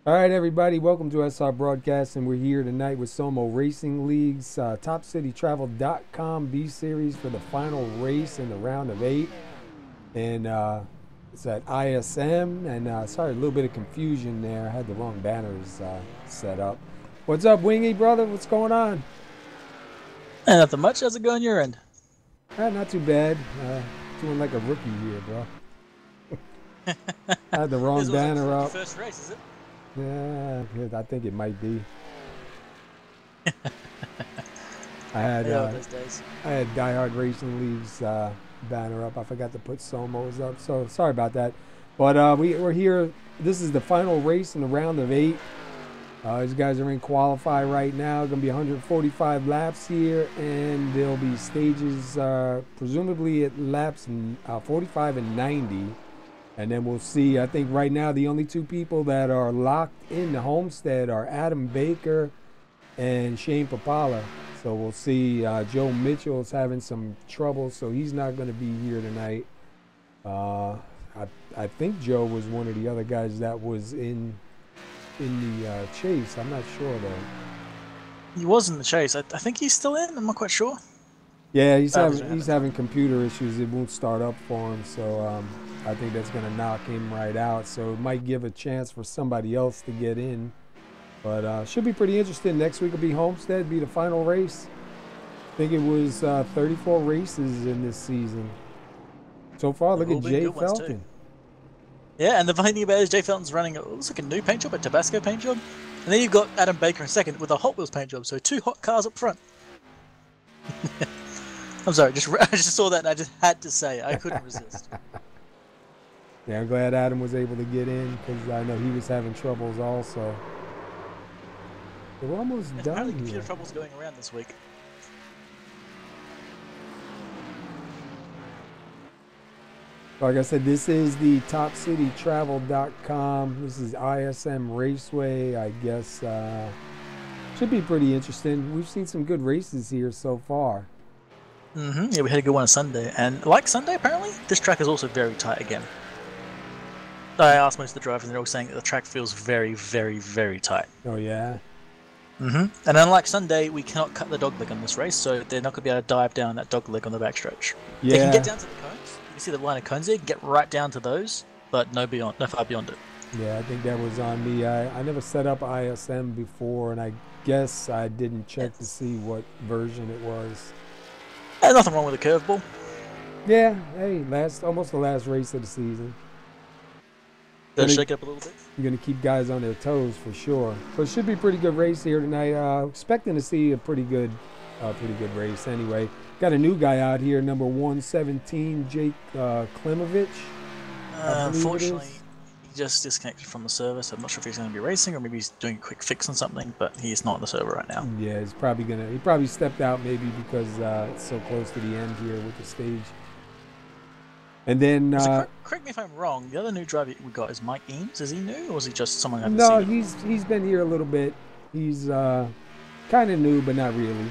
All right, everybody, welcome to SR Broadcasting. We're here tonight with SoMo Racing League's TopCityTravel.com B Series for the final race in the round of 8. And it's at ISM. And sorry, a little bit of confusion there. I had the wrong banners set up. What's up, Wingy, brother? What's going on? Nothing much. How's it going your end? Not too bad. Doing like a rookie here, bro. I had the wrong This was like banner your up. first race, is it? Yeah, I think it might be. I had Those days. I had Die Hard Racing League's banner up. I forgot to put SoMo's up, so sorry about that. But we're here. This is the final race in the round of 8. These guys are in qualify right now. Going to be 145 laps here, and there'll be stages presumably at laps 45 and 90. And then we'll see. I think right now the only two people that are locked in the Homestead are Adam Baker and Shane Papala. So we'll see. Joe Mitchell's having some trouble, so he's not going to be here tonight. I think Joe was one of the other guys that was in the chase. I'm not sure though. He was in the chase. I think he's still in. I'm not quite sure. Yeah, he's having computer issues. It won't start up for him, so I think that's going to knock him right out. So it might give a chance for somebody else to get in. But should be pretty interesting. Next week will be Homestead, be the final race. I think it was 34 races in this season. So far, look at Jay Felton. Yeah, and the funny thing about it is Jay Felton's running, it looks like a new paint job, a Tabasco paint job. And then you've got Adam Baker in second with a Hot Wheels paint job, so 2 hot cars up front. I'm sorry, I just saw that and I just had to say it. I couldn't resist. Yeah, I'm glad Adam was able to get in because I know he was having troubles also. We're almost done apparently here. Computer troubles going around this week. Like I said, this is the TopCityTravel.com. This is ISM Raceway. I guess should be pretty interesting. We've seen some good races here so far. Yeah, we had a good one on Sunday. And like Sunday, apparently, this track is also very tight again. I asked most of the drivers, and they're all saying that the track feels very, very, very tight. Oh, yeah? And unlike Sunday, we cannot cut the dogleg on this race, so they're not going to be able to dive down that dogleg on the backstretch. Yeah. They can get down to the cones. You can see the line of cones there. You can get right down to those, but no far beyond it. Yeah, I think that was on me. I never set up ISM before, and I guess I didn't check to see what version it was. There's nothing wrong with a curveball. Yeah, hey, almost the last race of the season. Gotta shake it up a little bit. You're going to keep guys on their toes for sure. So it should be a pretty good race here tonight. Expecting to see a pretty good race anyway. Got a new guy out here, number 117, Jake Klimovich. Unfortunately, he just disconnected from the server, so I'm not sure if he's going to be racing or maybe he's doing a quick fix on something, but he's not on the server right now. Yeah, he probably stepped out maybe because it's so close to the end here with the stage. And then correct me if I'm wrong. The other new driver we got is Mike Eames. Is he new, or is he just someone I've No, seen? he's been here a little bit. He's kind of new, but not really.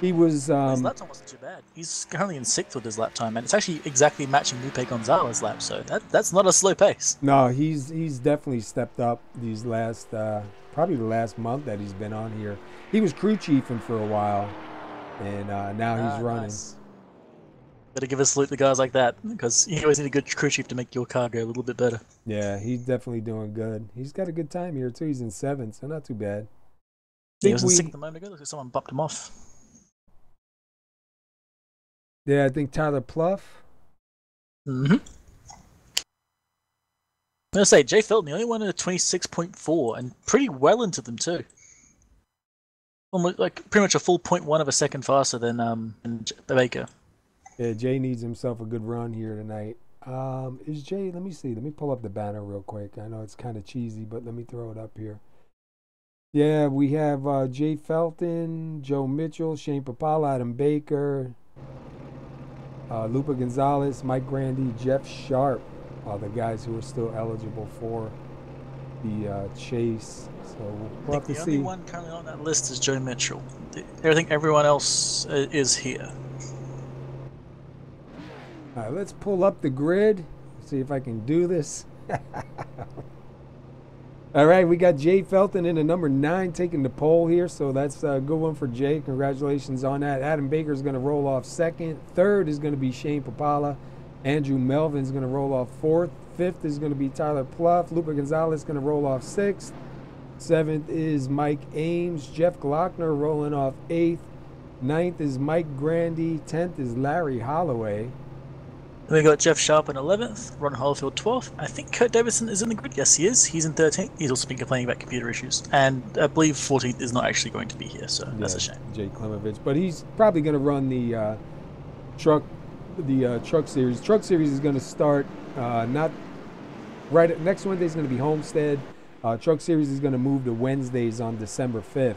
He was. His lap time wasn't too bad. He's currently in 6th with his lap time, and it's actually exactly matching Lupe Gonzalez's lap. So that's not a slow pace. No, he's definitely stepped up these last probably the last month that he's been on here. He was crew chiefing for a while, and now he's running. Nice. Better give a salute to guys like that, because you always need a good crew chief to make your car go a little bit better. Yeah, he's definitely doing good. He's got a good time here too. He's in 7th, so not too bad. He was in 6th a moment ago. Looks like someone bumped him off. Yeah, I think Tyler Pluff. I'm gonna say Jay Felton, the only one in a 26.4, and pretty well into them too. Almost like pretty much a full 0.1 of a second faster than Baker. Yeah, Jay needs himself a good run here tonight. Is Jay? Let me see. Let me pull up the banner real quick. I know it's kind of cheesy, but let me throw it up here. Yeah, we have Jay Felton, Joe Mitchell, Shane Papala, Adam Baker, Lupe Gonzalez, Mike Grandy, Jeff Sharp, the guys who are still eligible for the chase. So we'll have to see. The only one currently on that list is Joe Mitchell. Everyone else is here. All right, let's pull up the grid, see if I can do this. All right, we got Jay Felton in the number 9 taking the pole here, so that's a good one for Jay. Congratulations on that. Adam Baker is going to roll off second. Third is going to be Shane Papala. Andrew Melvin is going to roll off fourth. Fifth is going to be Tyler Pluff. Lupe Gonzalez is going to roll off sixth. Seventh is Mike Ames. Jeff Glockner rolling off eighth. Ninth is Mike Grandy. 10th is Larry Holloway. We got Jeff Sharp in 11th, Ron Holofield 12th. I think Kurt Davidson is in the grid. Yes, he is. He's in 13th. He's also been complaining about computer issues. And I believe 14th is not actually going to be here, so that's a shame. Jay Klimovich. But he's probably going to run the truck series. Truck series is going to start not right next Wednesday is going to be Homestead. Truck series is going to move to Wednesdays on December 5th.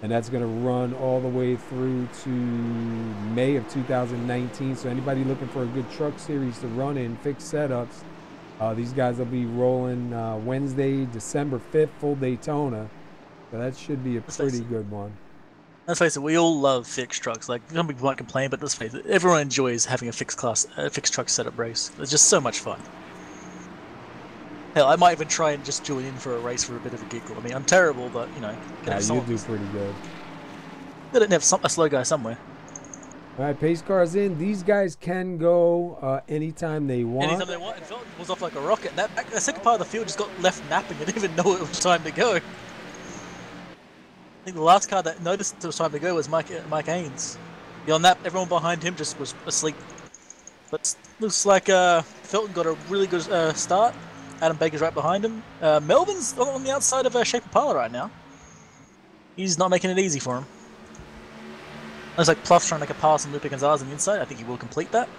And that's going to run all the way through to May of 2019. So anybody looking for a good truck series to run in, fixed setups, these guys will be rolling Wednesday, December 5th, full Daytona. So that should be a pretty good one. Let's face it, we all love fixed trucks. Like, some people might complain, but let's face it, everyone enjoys having a fixed truck setup race. It's just so much fun. Hell, I might even try and just join in for a race for a bit of a giggle. I mean, I'm terrible, but, you know. You do pretty good. Gotta have a slow guy somewhere. All right, pace cars in. These guys can go anytime they want. Anytime they want. And Felton was off like a rocket. And that second part of the field just got left napping. I didn't even know it was time to go. I think the last car that noticed it was time to go was Mike Haynes. Beyond that, everyone behind him just was asleep. But looks like Felton got a really good start. Adam Baker's right behind him. Melvin's on the outside of Shea Papala right now. He's not making it easy for him. Looks like Pluff's trying to make a pass on Lupe Gonzalez on the inside. I think he will complete that.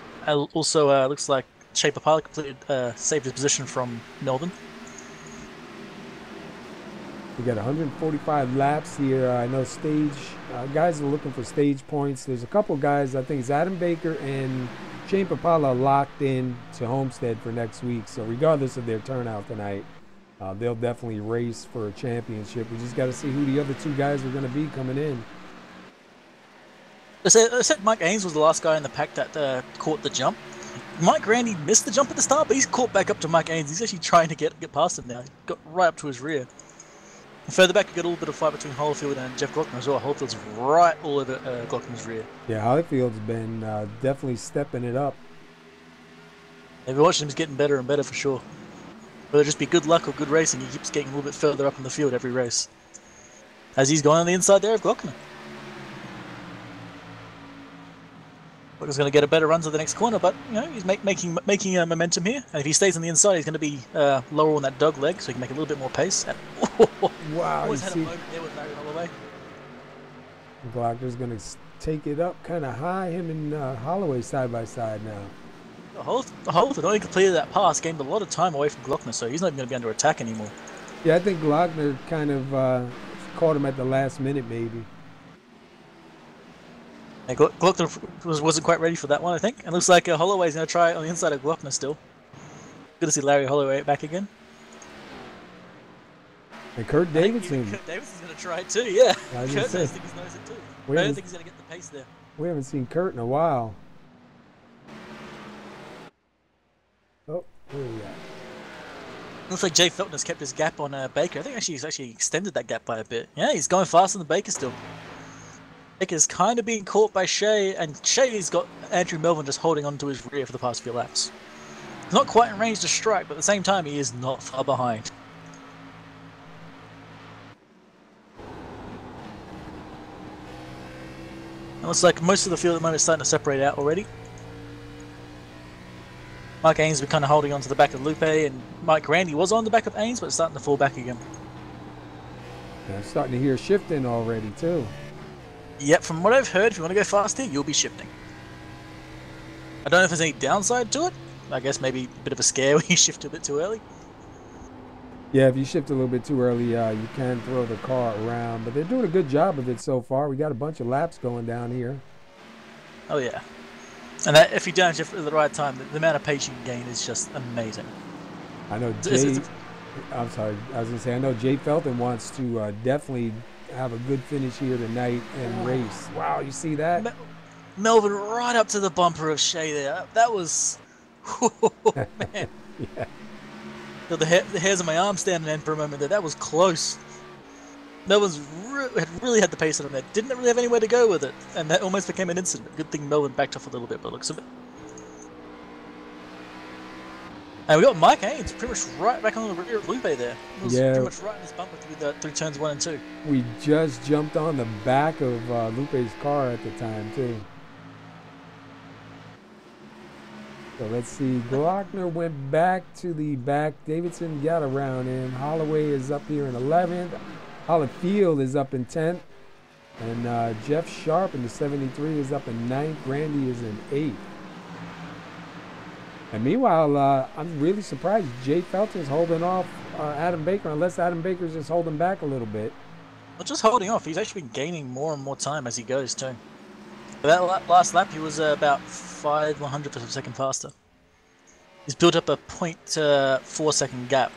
Also, looks like Shea Papala saved his position from Melvin. We got 145 laps here. I know guys are looking for stage points. There's a couple guys. I think it's Adam Baker and Shane Papala locked in to Homestead for next week. So regardless of their turnout tonight, they'll definitely race for a championship. We just got to see who the other two guys are going to be coming in. I said Mike Ames was the last guy in the pack that caught the jump. Mike Grandy missed the jump at the start, but he's caught back up to Mike Ames. He's actually trying to get past him now. He got right up to his rear. And further back, you got a little bit of fight between Holofield and Jeff Glockner as well. Holofield's right all over Glockner's rear. Yeah, Holofield's been definitely stepping it up. If you're watching him, he's getting better and better for sure. Whether it just be good luck or good racing, he keeps getting a little bit further up in the field every race. As he's going on the inside there of Glockner. Glockner's going to get a better run to the next corner, but you know he's making momentum here. And if he stays on the inside, he's going to be lower on that dog leg, so he can make a little bit more pace. And, wow! Always had a moment there with Larry Holloway. Glockner's going to take it up kind of high. Him and Holloway side by side now. Holofield only completed that pass, gained a lot of time away from Glockner, so he's not even going to be under attack anymore. Yeah, I think Glockner kind of caught him at the last minute, maybe. Yeah, Glockner wasn't quite ready for that one, I think. And looks like Holloway's going to try it on the inside of Glockner still. Good to see Larry Holloway back again. And Kurt Davidson. Kurt Davidson's going to try it too, yeah. I Kurt knows it too. I don't think he's going to get the pace there. We haven't seen Kurt in a while. Oh, where are we at? Looks like Jay Felton has kept his gap on Baker. I think he's actually extended that gap by a bit. Yeah, he's going faster than Baker still. Baker's kind of being caught by Shea, and Shea's got Andrew Melvin just holding on to his rear for the past few laps. He's not quite in range to strike, but at the same time, he is not far behind. It looks like most of the field at the moment is starting to separate out already. Mike Ames has been kind of holding on to the back of Lupe, and Mike Grandy was on the back of Ames, but it's starting to fall back again. Yeah, I'm starting to hear shifting already, too. Yep, from what I've heard, if you want to go faster, you'll be shifting. I don't know if there's any downside to it. I guess maybe a bit of a scare when you shift a bit too early. Yeah, if you shift a little bit too early, you can throw the car around. But they're doing a good job of it so far. We got a bunch of laps going down here. Oh, yeah. And that, if you don't shift at the right time, the amount of pace you can gain is just amazing. I know I'm sorry. I was going to say, I know Jay Felton wants to definitely have a good finish here tonight and race. Wow, you see that? Melvin right up to the bumper of Shea there. That was... Oh, man. Yeah. The hairs on my arm standing in for a moment there. That was close. Melbourne's really had the pace on him there. Didn't really have anywhere to go with it, and that almost became an incident. Good thing Melbourne backed off a little bit by the looks of it. And we got Mike Haynes pretty much right back on the rear of Lupe there. It was pretty much right in this bumper through turns 1 and 2. We just jumped on the back of Lupe's car at the time, too. So let's see. Glockner went back to the back. Davidson got around him. Holloway is up here in 11th. Hollifield is up in 10th. And Jeff Sharp in the 73 is up in 9th. Grandy is in 8th. And meanwhile, I'm really surprised Jay Felton's holding off Adam Baker, unless Adam Baker's just holding back a little bit. Not just holding off, he's actually been gaining more and more time as he goes too. That last lap, he was about 5/100th of a second faster. He's built up a 0.4 second gap.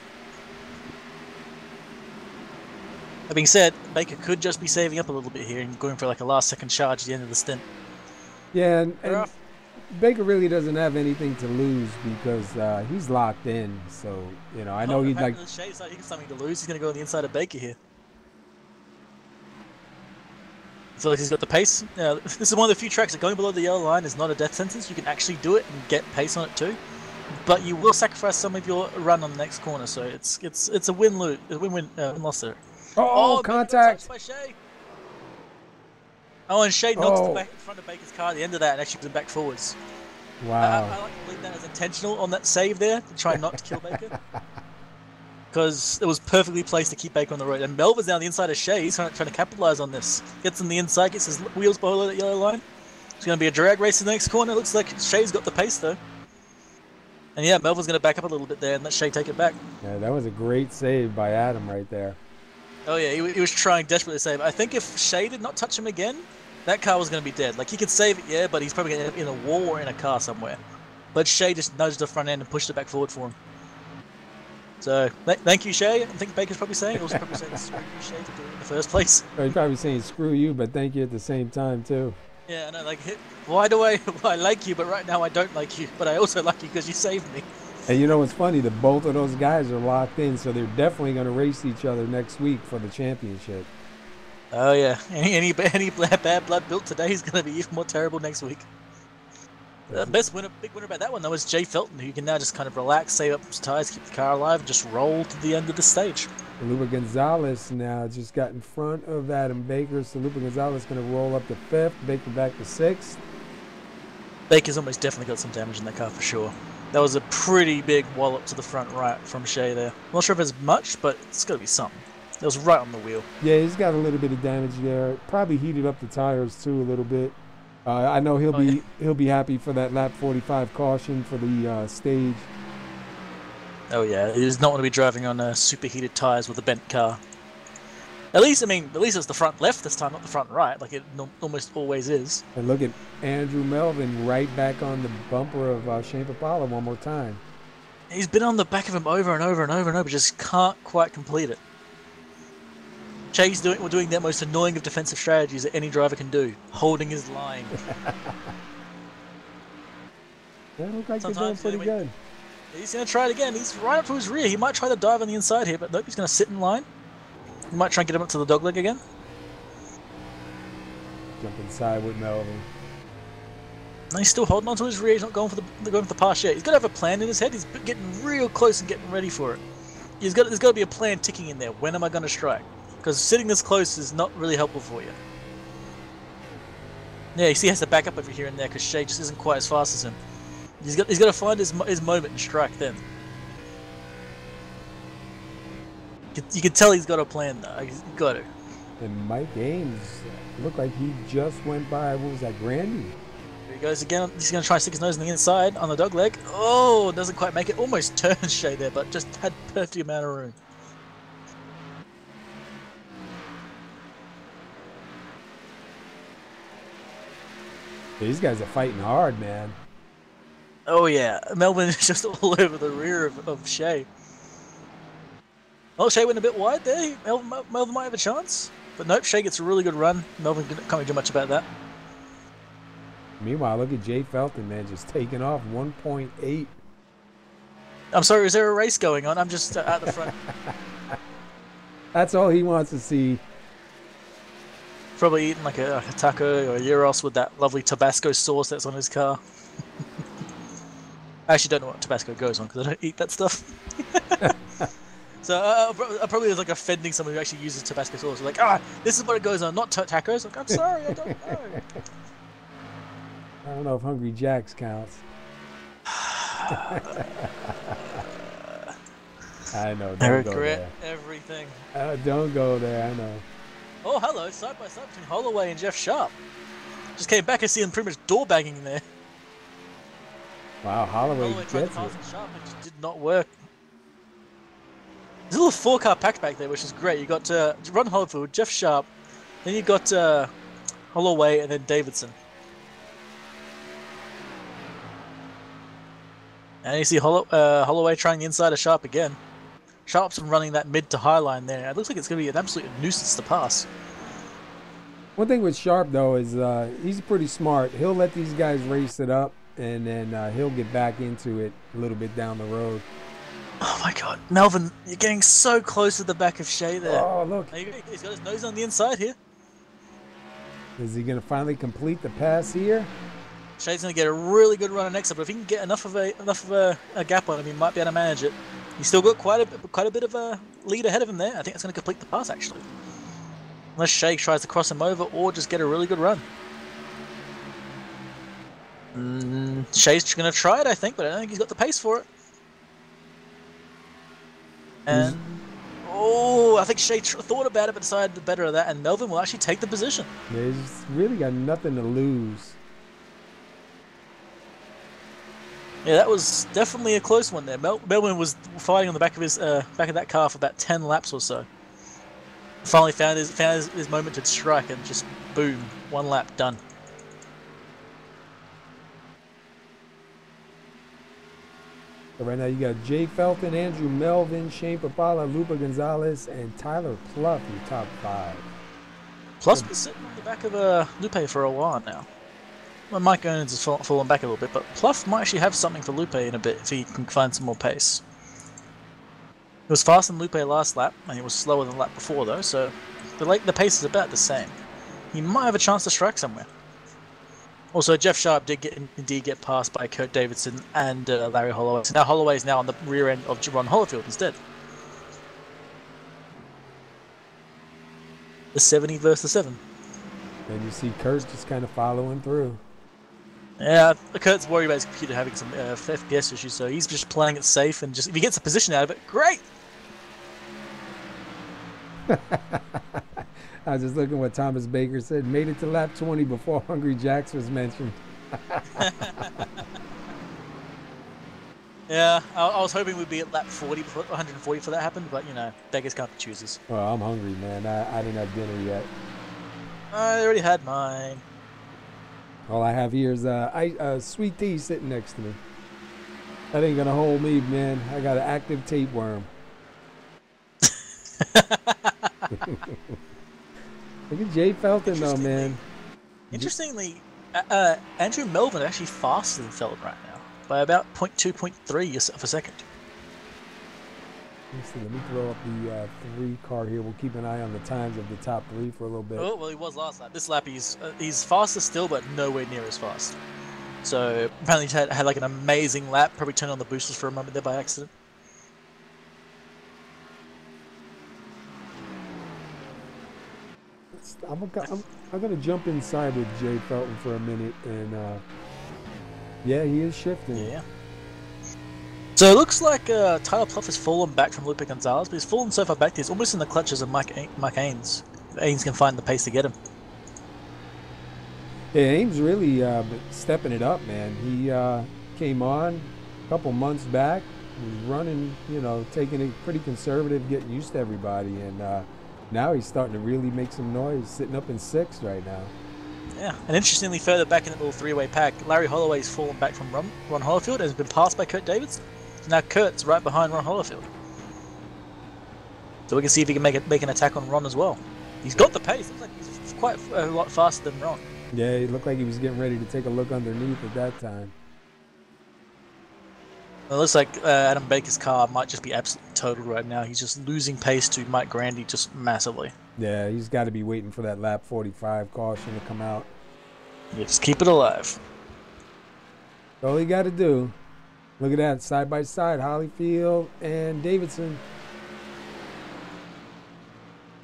That being said, Baker could just be saving up a little bit here and going for like a last second charge at the end of the stint. Yeah, and Baker really doesn't have anything to lose because he's locked in. So, you know, I know he'd like... Shay's like, he got something to lose. He's going to go on the inside of Baker here. I feel like he's got the pace. This is one of the few tracks that going below the yellow line is not a death sentence. You can actually do it and get pace on it too. But you will sacrifice some of your run on the next corner. So it's a win-lose, win-loss there. Oh, contact! By Shay. Oh, and Shay knocks the back in front of Baker's car at the end of that and actually puts him back forwards. Wow. I like to believe that as intentional on that save there to try not to kill Baker. Because it was perfectly placed to keep Baker on the road. And Melvin's down the inside of Shay. He's trying to capitalize on this. Gets on the inside, gets his wheels below that yellow line. It's going to be a drag race in the next corner. Looks like Shay's got the pace though. And yeah, Melvin's going to back up a little bit there and let Shay take it back. Yeah, that was a great save by Adam right there. Oh yeah, he was trying desperately to save. I think if Shay did not touch him again, that car was going to be dead. Like, he could save it, yeah, but he's probably going to end up in a wall or in a car somewhere. But Shay just nudged the front end and pushed it back forward for him. So, thank you, Shay. I think Baker's probably saying. Also probably saying screw you, Shay, for doing it in the first place. He's probably saying screw you, but thank you at the same time, too. Yeah, I know, like, why do I like you, but right now I don't like you. But I also like you because you saved me. And you know what's funny? That both of those guys are locked in, so they're definitely going to race each other next week for the championship. Oh yeah, any bad blood built today is going to be even more terrible next week. The big winner about that one though is Jay Felton, who can now just kind of relax, save up some tires, keep the car alive, and just roll to the end of the stage. Lupe Gonzalez now just got in front of Adam Baker, so Lupe Gonzalez going to roll up to 5th, Baker back to 6th. Baker's almost definitely got some damage in that car for sure. That was a pretty big wallop to the front right from Shay there. I'm not sure if it's much, but it's got to be something. It was right on the wheel. Yeah, he's got a little bit of damage there. Probably heated up the tires too a little bit. I know he'll be happy for that lap 45 caution for the stage. Oh yeah, he does not want to be driving on superheated tires with a bent car. At least it's the front left this time, not the front right, like it almost always is. And look at Andrew Melvin right back on the bumper of Shane Papala one more time. He's been on the back of him over and over and over and over, just can't quite complete it. Shay's doing that most annoying of defensive strategies that any driver can do, holding his line. They look like they're doing pretty good. He's going to try it again. He's right up to his rear. He might try to dive on the inside here, but nope, he's going to sit in line. He might try and get him up to the dogleg again. Jump inside with Melvin. No, he's still holding on to his rear. He's not going for the pass yet. He's got to have a plan in his head. He's getting real close and getting ready for it. There's got to be a plan ticking in there. When am I going to strike? Because sitting this close is not really helpful for you. Yeah, you see he has to back up over here and there because Shay just isn't quite as fast as him. He's got to find his moment and strike then. You can tell he's got a plan though. He's got to. And Mike Ames looked like he just went by, what was that, Grandy? Here he goes again. He's going to try and stick his nose on the inside on the dog leg. Oh, doesn't quite make it. Almost turned Shay there, but just had perfect amount of room. These guys are fighting hard, man. Oh yeah, Melvin is just all over the rear of Shay. Oh, Shay went a bit wide there. Melvin might have a chance. But nope, Shay gets a really good run. Melvin can't really do much about that. Meanwhile, look at Jay Felton, man, just taking off 1.8. I'm sorry, is there a race going on? I'm just at the front. That's all he wants to see. Probably eating like a taco or a gyros with that lovely Tabasco sauce that's on his car. I actually don't know what Tabasco goes on because I don't eat that stuff. So I probably was like offending someone who actually uses Tabasco sauce. Like, this is what it goes on, not tacos. Like, I'm sorry, I don't know. I don't know if Hungry Jack's counts. I know. I regret everything. Don't go there. I know. Oh, hello, side by side between Holloway and Jeff Sharp. Just came back and see him pretty much door banging there. Wow, Holloway tried to pass Sharp, it just did not work. There's a little 4-car pack back there, which is great. You got Ron Holloway, Jeff Sharp, then you got Holloway, and then Davidson. And you see Holloway trying the inside of Sharp again. Sharp's running that mid to high line there. It looks like it's going to be an absolute nuisance to pass. One thing with Sharp, though, is he's pretty smart. He'll let these guys race it up, and then he'll get back into it a little bit down the road. Oh, my God. Melvin, you're getting so close to the back of Shea there. Oh, look. He's got his nose on the inside here. Is he going to finally complete the pass here? Shea's going to get a really good run on exit, but if he can get enough of a gap on him, he might be able to manage it. He's still got quite a bit of a lead ahead of him there. I think that's going to complete the pass, actually. Unless Shea tries to cross him over or just get a really good run. Shea's going to try it, I think, but I don't think he's got the pace for it. And I think Shea thought about it but decided the better of that, and Melvin will actually take the position. Yeah, he's really got nothing to lose. Yeah, that was definitely a close one there. Melvin was fighting on the back of his back of that car for about 10 laps or so. Finally found his moment to strike, and just boom, 1 lap done. So right now you got Jay Felton, Andrew Melvin, Shane Papala, Lupa Gonzalez, and Tyler Pluff, your top 5. Pluff's been sitting on the back of Lupe for a while now. Well, Mike Owens has fallen back a little bit, but Pluff might actually have something for Lupe in a bit if he can find some more pace. He was faster than Lupe last lap, and he was slower than the lap before though, so the pace is about the same. He might have a chance to strike somewhere. Also, Jeff Sharp did indeed get passed by Kurt Davidson and Larry Holloway. So now Holloway is now on the rear end of Ron Hollowfield instead. The 70 versus 7. And you see Kurt's just kind of following through. Yeah, Kurt's worried about his computer having some FPS issues, so he's just playing it safe, and just if he gets a position out of it, great! I was just looking what Thomas Baker said. Made it to lap 20 before Hungry Jacks was mentioned. Yeah, I was hoping we'd be at lap 140 before that happened, but you know, beggars can't be choosers. Well, I'm hungry, man. I didn't have dinner yet. I already had mine. All I have here is sweet tea sitting next to me. That ain't gonna hold me, man. I got an active tapeworm. Look at Jay Felton, though, man. Interestingly, Andrew Melvin is actually faster than Felton right now by about 0.2, 0.3 of a second. Let me throw up the 3 car here. We'll keep an eye on the times of the top 3 for a little bit. Oh, well, he was last lap. This lap he's faster still, but nowhere near as fast. So apparently he had like an amazing lap. Probably turned on the boosters for a moment there by accident. I'm gonna jump inside with Jay Felton for a minute, and yeah, he is shifting. Yeah. So it looks like Tyler Pluff has fallen back from Lupe Gonzalez, but he's fallen so far back that he's almost in the clutches of Mike Ains. Ains can find the pace to get him. Yeah, Ames really stepping it up, man. He came on a couple months back, was running, you know, taking it pretty conservative, getting used to everybody, and now he's starting to really make some noise, sitting up in 6th right now. Yeah, and interestingly, further back in the little 3-way pack, Larry Holloway's fallen back from Ron Hollowfield and has been passed by Kurt Davidson. So now Kurt's right behind Ron Hollowfield. So we can see if he can make an attack on Ron as well. He's got the pace. Looks like he's quite a lot faster than Ron. Yeah, he looked like he was getting ready to take a look underneath at that time. It looks like Adam Baker's car might just be absolutely totaled right now. He's just losing pace to Mike Grandy just massively. Yeah, he's got to be waiting for that lap 45 caution to come out. Yeah, just keep it alive. That's all he got to do. Look at that, side by side, Holyfield and Davidson.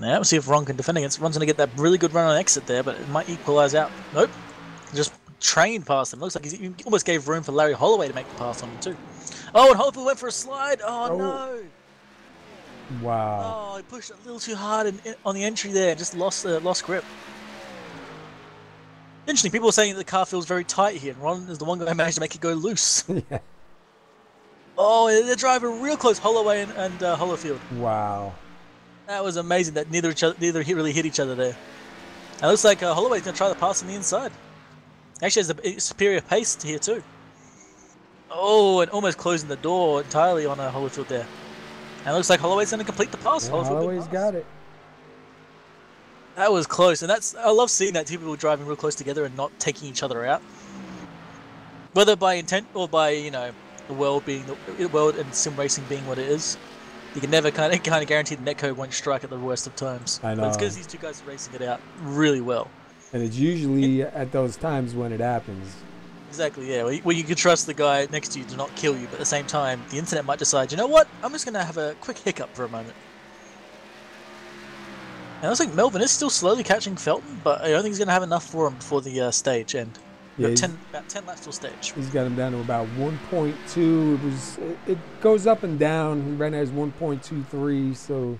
Yeah, we'll see if Ron can defend against. Ron's going to get that really good run on exit there, but it might equalize out. Nope. Just trained past him. Looks like he almost gave room for Larry Holloway to make the pass on him too. Oh, and Holyfield went for a slide. Oh, no. Wow. Oh, he pushed a little too hard on the entry there. Just lost grip. Interesting. People are saying that the car feels very tight here, and Ron is the one guy who managed to make it go loose. Yeah. Oh, they're driving real close, Holloway and Holyfield. Wow. That was amazing that neither really hit each other there. And it looks like Holloway's going to try the pass on the inside. Actually has a superior pace here too. Oh, and almost closing the door entirely on Holyfield there. And it looks like Holloway's going to complete the pass. Yeah, Holloway's got it. That was close, and I love seeing that two people driving real close together and not taking each other out. Whether by intent or by, you know, the world and sim racing being what it is, you can never kind of guarantee the netcode won't strike at the worst of times. I know. But it's because these two guys are racing it out really well. And it's usually at those times when it happens. Exactly, yeah. Where you can trust the guy next to you to not kill you, but at the same time, the internet might decide, you know what? I'm just going to have a quick hiccup for a moment. And it looks like Melvin is still slowly catching Felton, but I don't think he's going to have enough for him before the stage end. Yeah, about 10 laps till stage. He's got him down to about 1.2. It goes up and down. Right now it's 1.23. So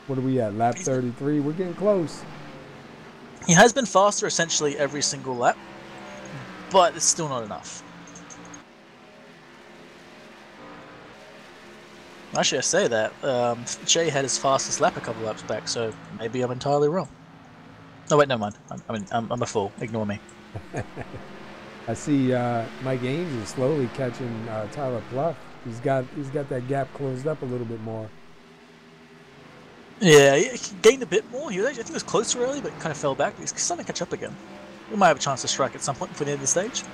what are we at? Lap 33. We're getting close. He has been faster essentially every single lap, but it's still not enough. Actually, I say that. Jay had his fastest lap a couple laps back, so maybe I'm entirely wrong. No, wait, never mind. I'm a fool. Ignore me. I see Mike Ames is slowly catching Tyler Pluff. He's got that gap closed up a little bit more. Yeah, he gained a bit more. I think he was closer early, but kind of fell back. He's starting to catch up again. We might have a chance to strike at some point before the end of the stage.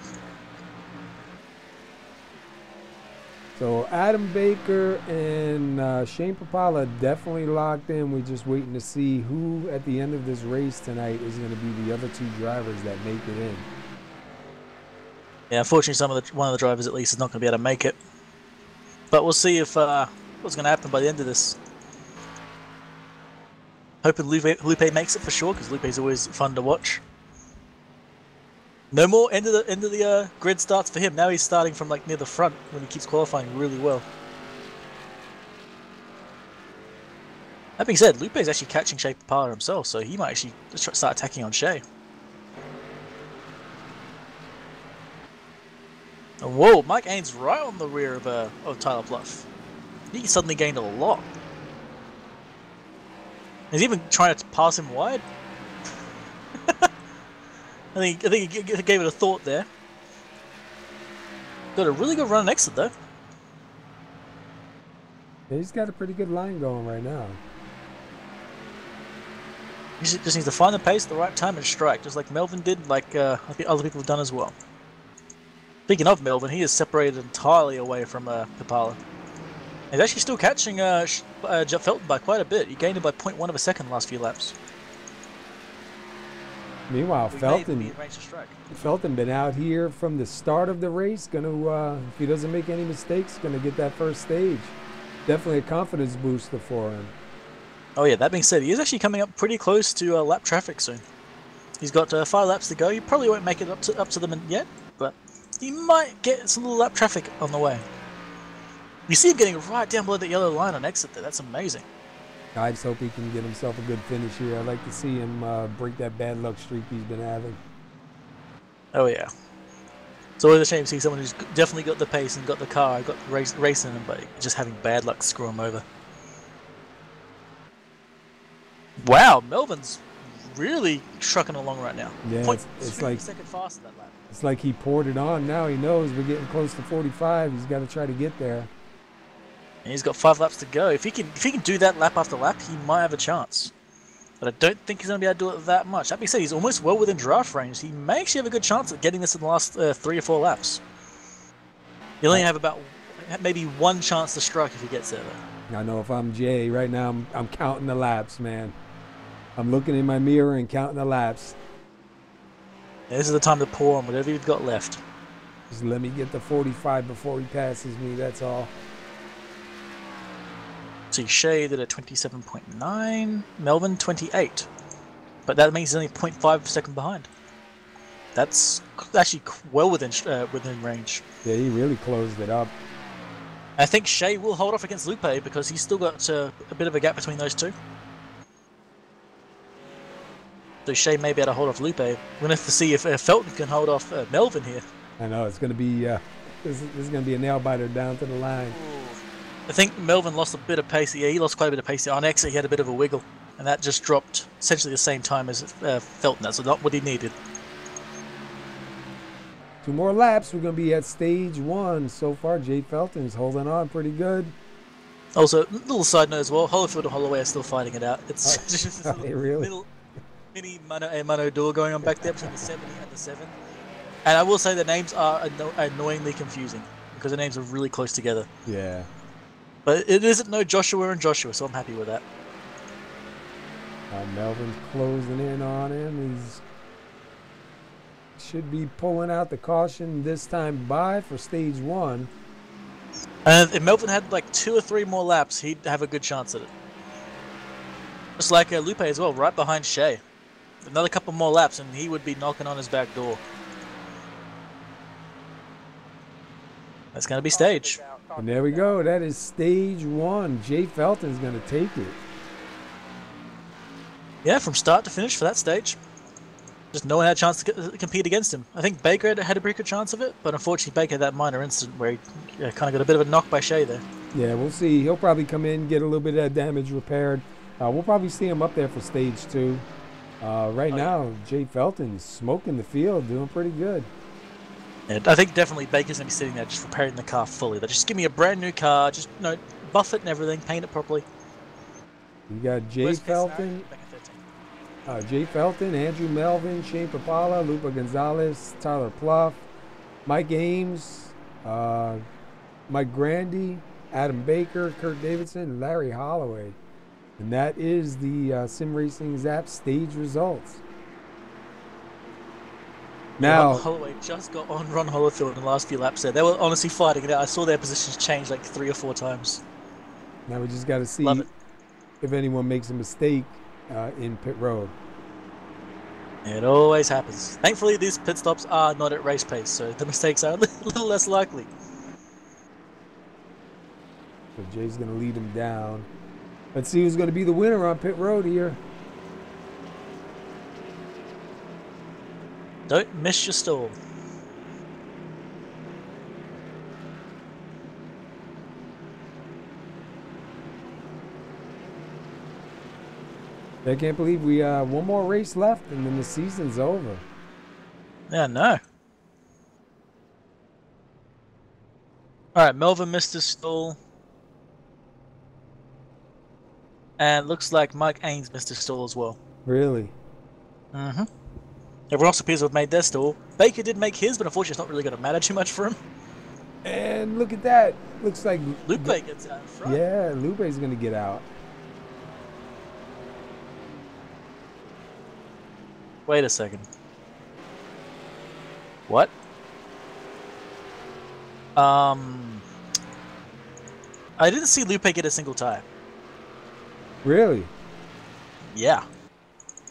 So Adam Baker and Shane Papala definitely locked in. We're just waiting to see who at the end of this race tonight is going to be the other two drivers that make it in. Yeah, unfortunately, one of the drivers at least is not going to be able to make it. But we'll see if what's going to happen by the end of this. Hoping Lupe makes it for sure, because Lupe's always fun to watch. No more end of the grid starts for him. Now he's starting from like near the front when he keeps qualifying really well. That being said, Lupe's actually catching Shea Papala himself, so he might actually start attacking on Shea. And whoa, Mike Ains right on the rear of Tyler Pluff. He suddenly gained a lot. He's even trying to pass him wide. I think he gave it a thought there. Got a really good run on exit though. Yeah, he's got a pretty good line going right now. He just needs to find the pace at the right time and strike, just like Melvin did, like other people have done as well. Speaking of Melvin, he is separated entirely away from Papala. He's actually still catching Felton by quite a bit. He gained him by 0.1 of a second the last few laps. Meanwhile, Felton been out here from the start of the race. Gonna, if he doesn't make any mistakes, gonna get that first stage. Definitely a confidence booster for him. Oh yeah, that being said, he is actually coming up pretty close to lap traffic soon. He's got 5 laps to go. He probably won't make it up to them yet, but he might get some little lap traffic on the way. You see him getting right down below the yellow line on exit there. That's amazing. I just hope he can get himself a good finish here. I'd like to see him break that bad luck streak he's been having. Oh yeah. It's always a shame to see someone who's definitely got the pace and got the car, got the race in him, but just having bad luck screw him over. Wow, Melvin's really trucking along right now. Yeah, it's like second faster that lap. It's like he poured it on. Now he knows we're getting close to 45. He's got to try to get there. And he's got 5 laps to go. If he can do that lap after lap, he might have a chance. But I don't think he's going to be able to do it that much. That being said, he's almost well within draft range. He may actually have a good chance at getting this in the last 3 or 4 laps. You only have about maybe one chance to strike if he gets there, though. I know if I'm Jay right now, I'm counting the laps, man. I'm looking in my mirror and counting the laps. Yeah, this is the time to pour on whatever you've got left. Just let me get the 45 before he passes me, that's all. See, Shea did a 27.9, Melvin 28. But that means he's only 0.5 second behind. That's actually well within range. Yeah, he really closed it up. I think Shea will hold off against Lupe because he's still got a bit of a gap between those two. So Shea may be able to hold off Lupe. We're going to have to see if Felton can hold off Melvin here. I know, it's going to be this is going to be a nail-biter down to the line. I think Melvin lost a bit of pace. Yeah, he lost quite a bit of pace. On exit, he had a bit of a wiggle. And that just dropped essentially the same time as Felton. That's not what he needed. 2 more laps. We're going to be at stage 1. So far, Jay Felton's holding on pretty good. Also, little side note as well, Holyfield and Holloway are still fighting it out. It's just a little mini mano duel going on back there between the 70 and the 7. And I will say the names are annoyingly confusing because the names are really close together. Yeah. But it isn't no Joshua and Joshua, so I'm happy with that. Melvin's closing in on him. He should be pulling out the caution this time by for stage 1. And if Melvin had like 2 or 3 more laps, he'd have a good chance at it. Just like Lupe as well, right behind Shea. Another couple more laps and he would be knocking on his back door. That's going to be stage. And there we go. That is stage 1. Jay Felton's going to take it. Yeah, from start to finish for that stage. Just no one had a chance to compete against him. I think Baker had a pretty good chance of it, but unfortunately Baker had that minor incident where he kind of got a bit of a knock by Shea there. Yeah, we'll see. He'll probably come in, get a little bit of that damage repaired. We'll probably see him up there for stage 2. Right now, Jay Felton's smoking the field, doing pretty good. And I think definitely Baker's going to be sitting there just repairing the car fully. They just give me a brand new car, just buff it and everything, paint it properly. You got Jay Felton. Jay Felton, Andrew Melvin, Shane Papala, Lupa Gonzalez, Tyler Pluff, Mike Ames, Mike Grandy, Adam Baker, Kurt Davidson, and Larry Holloway. And that is the Sim Racing Zap stage results. Now, Holloway just got on Ron Holyfield in the last few laps there. They were honestly fighting it out. I saw their positions change like 3 or 4 times. Now we just got to see if anyone makes a mistake in pit road. It always happens. Thankfully, these pit stops are not at race pace, so the mistakes are a little less likely. So Jay's going to lead him down. Let's see who's going to be the winner on pit road here. Don't miss your stall. I can't believe we one more race left and then the season's over. Yeah, no. Alright, Melvin missed his stall. And looks like Mike Ains missed his stall as well. Really? Mm-hmm. Everyone else appears to have made their stall. Baker did make his, but unfortunately it's not really going to matter too much for him. And look at that. Looks like Lupe gets out in front. Yeah, Lupe's going to get out. Wait a second. What? I didn't see Lupe get a single tire. Really? Yeah.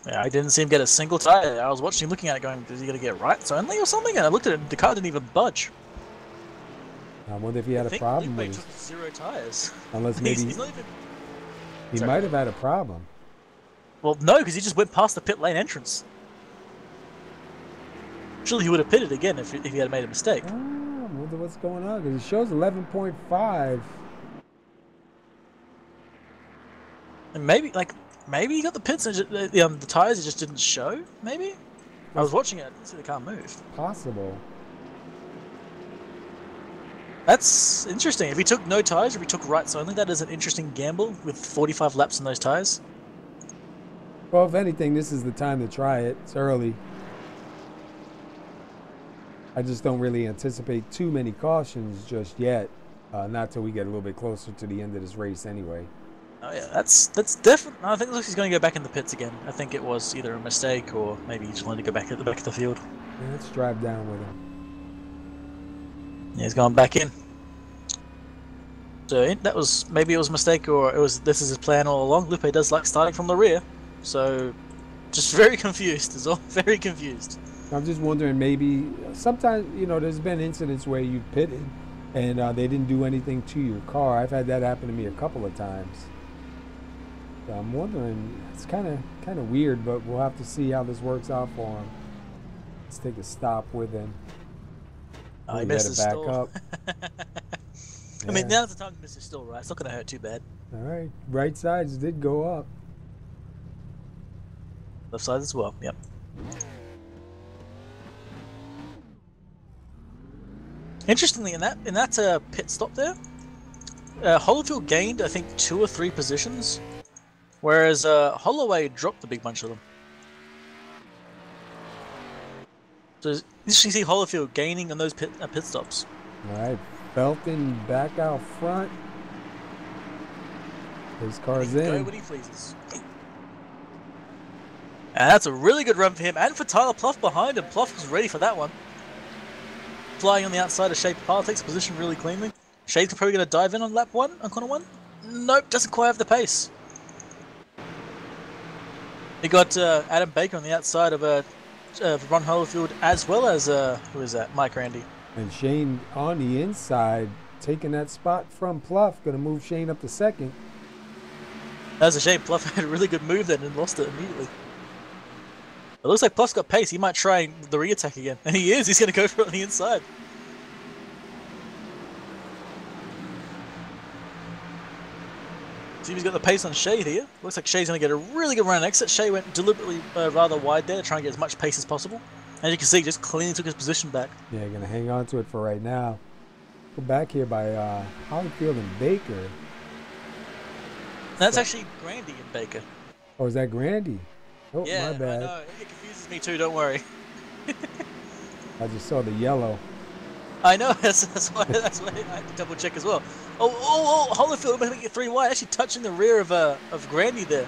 Yeah, I didn't see him get a single tire. I was watching him looking at it going, is he going to get rights only or something? And I looked at it, the car didn't even budge. I wonder if he had a problem Lupe with took 0 tires. Unless maybe he's not even... he might have had a problem. Well, no, because he just went past the pit lane entrance. Surely he would have pitted again if he had made a mistake. I wonder what's going on, because it shows 11.5. And maybe he got the pits and the tires it just didn't show. Maybe I was watching it. I didn't see the car move. Possible. That's interesting. If he took no tires, if he took rights only, that is an interesting gamble with 45 laps on those tires. Well, if anything, this is the time to try it. It's early. I just don't really anticipate too many cautions just yet. Not till we get a little bit closer to the end of this race, anyway. Oh yeah, that's definitely. I think he's going to go back in the pits again. I think it was either a mistake or maybe he just wanted to go back at the back of the field. Yeah, let's drive down with him. Yeah, he's going back in. So that was maybe it was a mistake or it was. This is his plan all along. Lupe does like starting from the rear, so just very confused. Is all very confused. I'm just wondering, maybe sometimes, there's been incidents where you've pitted and they didn't do anything to your car. I've had that happen to me a couple of times. So I'm wondering, it's kind of weird, but we'll have to see how this works out for him. Let's take a stop with him. Oh, he missed his back stall. up. I mean, now's the time to miss his stall, right? It's not going to hurt too bad. All right, right sides did go up. Left side as well. Yep. Interestingly, in that pit stop there, Holyfield gained I think 2 or 3 positions, whereas Holloway dropped a big bunch of them. So it's interesting to see Holyfield gaining on those pit stops. All right, Belton back out front. His car's in. Go when he pleases. And that's a really good run for him, and for Tyler Pluff behind him. Pluff was ready for that one. Flying on the outside of Shea Papala, takes position really cleanly. Shea's probably going to dive in on lap 1, on corner 1. Nope, doesn't quite have the pace. You got Adam Baker on the outside of Ron Holyfield, as well as who is that? Mike Randy. And Shane on the inside, taking that spot from Pluff, going to move Shane up to second. That was a shame. Pluff had a really good move then and lost it immediately. It looks like Pluff's got pace. He might try the re-attack again. And he is. He's going to go for it on the inside. See if he's got the pace on Shea here. Looks like Shea's going to get a really good run exit. Shea went deliberately rather wide there to try and get as much pace as possible. And you can see, just cleanly took his position back. Yeah, going to hang on to it for right now. Go back here by Holyfield and Baker. That's actually Grandy and Baker. Oh, is that Grandy? Oh, yeah, my bad. I know. It confuses me too, don't worry. I just saw the yellow. I know, that's why I had to double check as well. Oh, Holyfield making it 3 wide, actually touching the rear of Grandy there.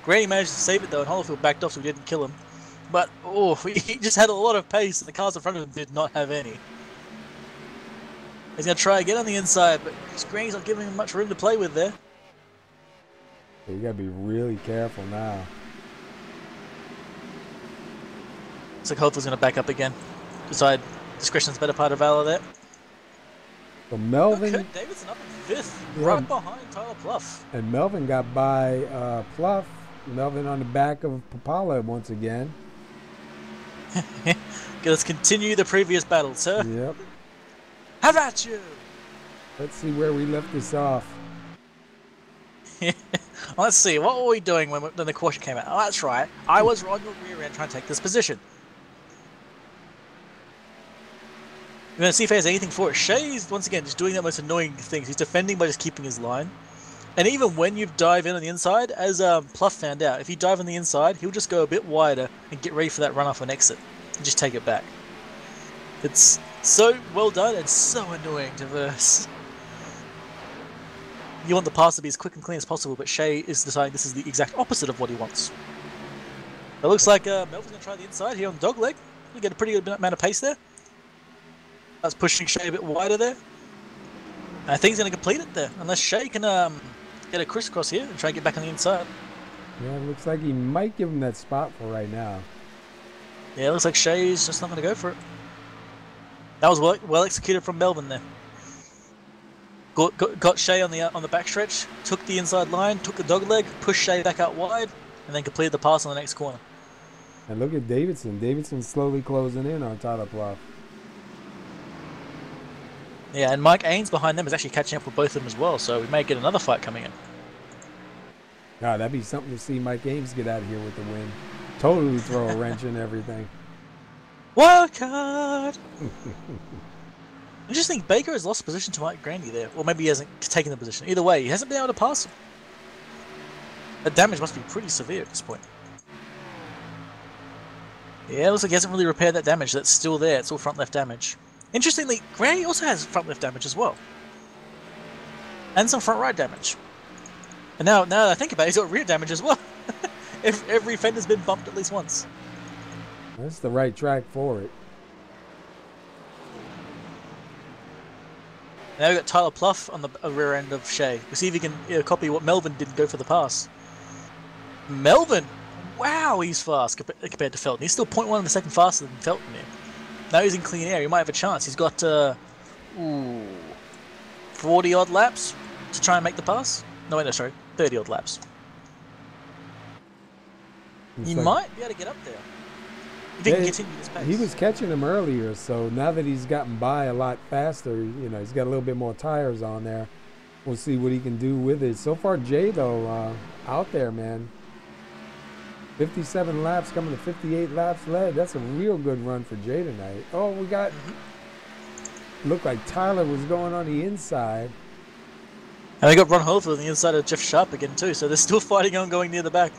Grandy managed to save it though, and Holyfield backed off so he didn't kill him. But, he just had a lot of pace, and the cars in front of him did not have any. He's going to try again on the inside, but Grandy's not giving him much room to play with there. You got to be really careful now. Looks like Holyfield's going to back up again. Decide discretion's better part of valor there. So Melvin... Kurt Davidson up in 5th, right behind Tyler Pluff. And Melvin got by Pluff. Melvin on the back of Papala once again. Let's continue the previous battle, sir. Yep. Have at you! Let's see where we left this off. Let's see, what were we doing when the caution came out? Oh, that's right. I was on your rear end trying to take this position. We're going to see if he has anything for it. Shea's, once again, just doing that most annoying things. He's defending by just keeping his line. And even when you dive in on the inside, as Pluff found out, if you dive on the inside, he'll just go a bit wider and get ready for that runoff and exit. And just take it back. It's so well done and so annoying to verse. You want the pass to be as quick and clean as possible, but Shea is deciding this is the exact opposite of what he wants. It looks like Melvin's going to try the inside here on dogleg. You get a pretty good amount of pace there. That's pushing Shea a bit wider there. I think he's going to complete it there, unless Shea can get a crisscross here and try and get back on the inside. Yeah, it looks like he might give him that spot for right now. Yeah, it looks like Shea's just not going to go for it. That was well executed from Melvin there. Got Shea on the backstretch, took the inside line, took the dog leg, pushed Shea back out wide, and then completed the pass on the next corner. And look at Davidson. Davidson's slowly closing in on Tyler Pluff. Yeah, and Mike Ains behind them is actually catching up with both of them as well, so we may get another fight coming in. God, that'd be something to see Mike Ames get out of here with the win. Totally throw a wrench in everything. Wild card! I just think Baker has lost position to Mike Grandy there, or maybe he hasn't taken the position. Either way, he hasn't been able to pass him. The damage must be pretty severe at this point. Yeah, it looks like he hasn't really repaired that damage. That's still there. It's all front left damage. Interestingly, Granny also has front left damage as well. And some front right damage. And now that I think about it, he's got rear damage as well. Every fender's been bumped at least once. That's the right track for it. Now we've got Tyler Pluff on the rear end of Shea. We'll see if he can copy what Melvin didn't go for the pass. Melvin! Wow, he's fast compared to Felton. He's still 0.1 of a second faster than Felton here. Now he's in clean air. He might have a chance. He's got 40-odd laps to try and make the pass. No, wait, no, sorry. 30-odd laps. He might be able to get up there. If he can continue this pace. He was catching him earlier, so now that he's gotten by a lot faster, you know, he's got a little bit more tires on there. We'll see what he can do with it. So far, Jay, though, out there, man. 57 laps coming to 58 laps led. That's a real good run for Jay tonight. Oh, we got... Looked like Tyler was going on the inside. And they got Ron Holyfield on the inside of Jeff Sharp again, too, so they're still fighting on going near the back.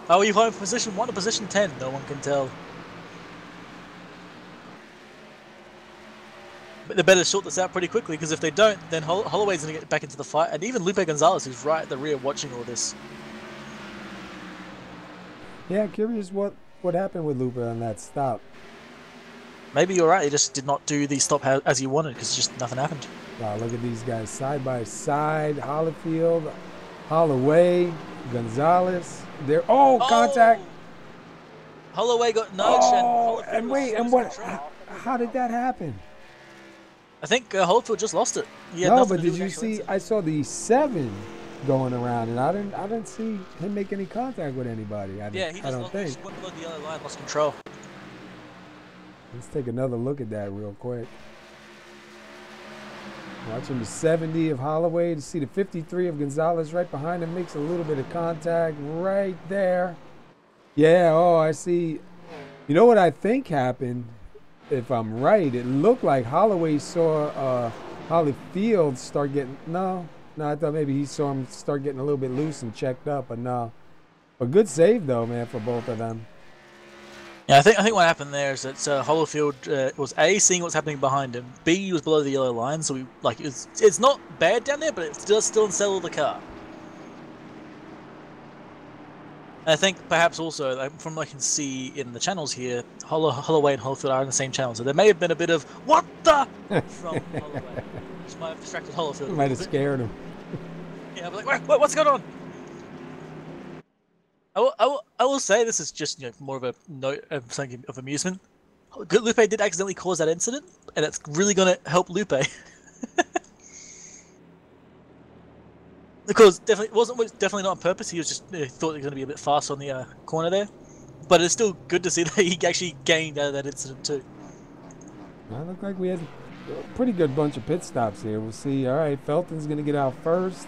Are we home from position 1 to position 10? No one can tell. But they better sort this out pretty quickly, because if they don't, then Holloway's going to get back into the fight, and even Lupe Gonzalez, who's right at the rear watching all this. Yeah, curious what happened with Lupe on that stop. Maybe you're right, he just did not do the stop as he wanted, because just nothing happened. Wow, look at these guys side by side. Holyfield, Holloway, Gonzalez. They're contact. Holloway got nudged, and wait, and what? How did that happen? I think Holyfield just lost it. No, but did you see? I saw the 7 going around, and I didn't see him make any contact with anybody. He just went below the yellow line, lost control. Let's take another look at that real quick. Watching the 70 of Holloway to see the 53 of Gonzalez right behind him. Makes a little bit of contact right there. Yeah, I see. You know what I think happened? If I'm right, it looked like Holloway saw Holyfield start getting... No, I thought maybe he saw him start getting a little bit loose and checked up, but no. A good save, though, man, for both of them. Yeah, I think what happened there is that Holyfield was A, seeing what's happening behind him. B, he was below the yellow line, so it's not bad down there, but it does still unsettle the car. And I think perhaps also, from what I can see in the channels here, Holloway and Holyfield are in the same channel, so there may have been a bit of "what the" from Holloway, which might have distracted Holyfield. Might have scared him. Yeah, I'm like, what's going on? I will say this is just more of a note of something of amusement. Lupe did accidentally cause that incident, and it's really going to help Lupe. Because it was definitely not on purpose. He was just thought he was going to be a bit fast on the corner there, but it's still good to see that he actually gained out of that incident too. It looked like we had a pretty good bunch of pit stops here. We'll see. All right, Felton's going to get out first.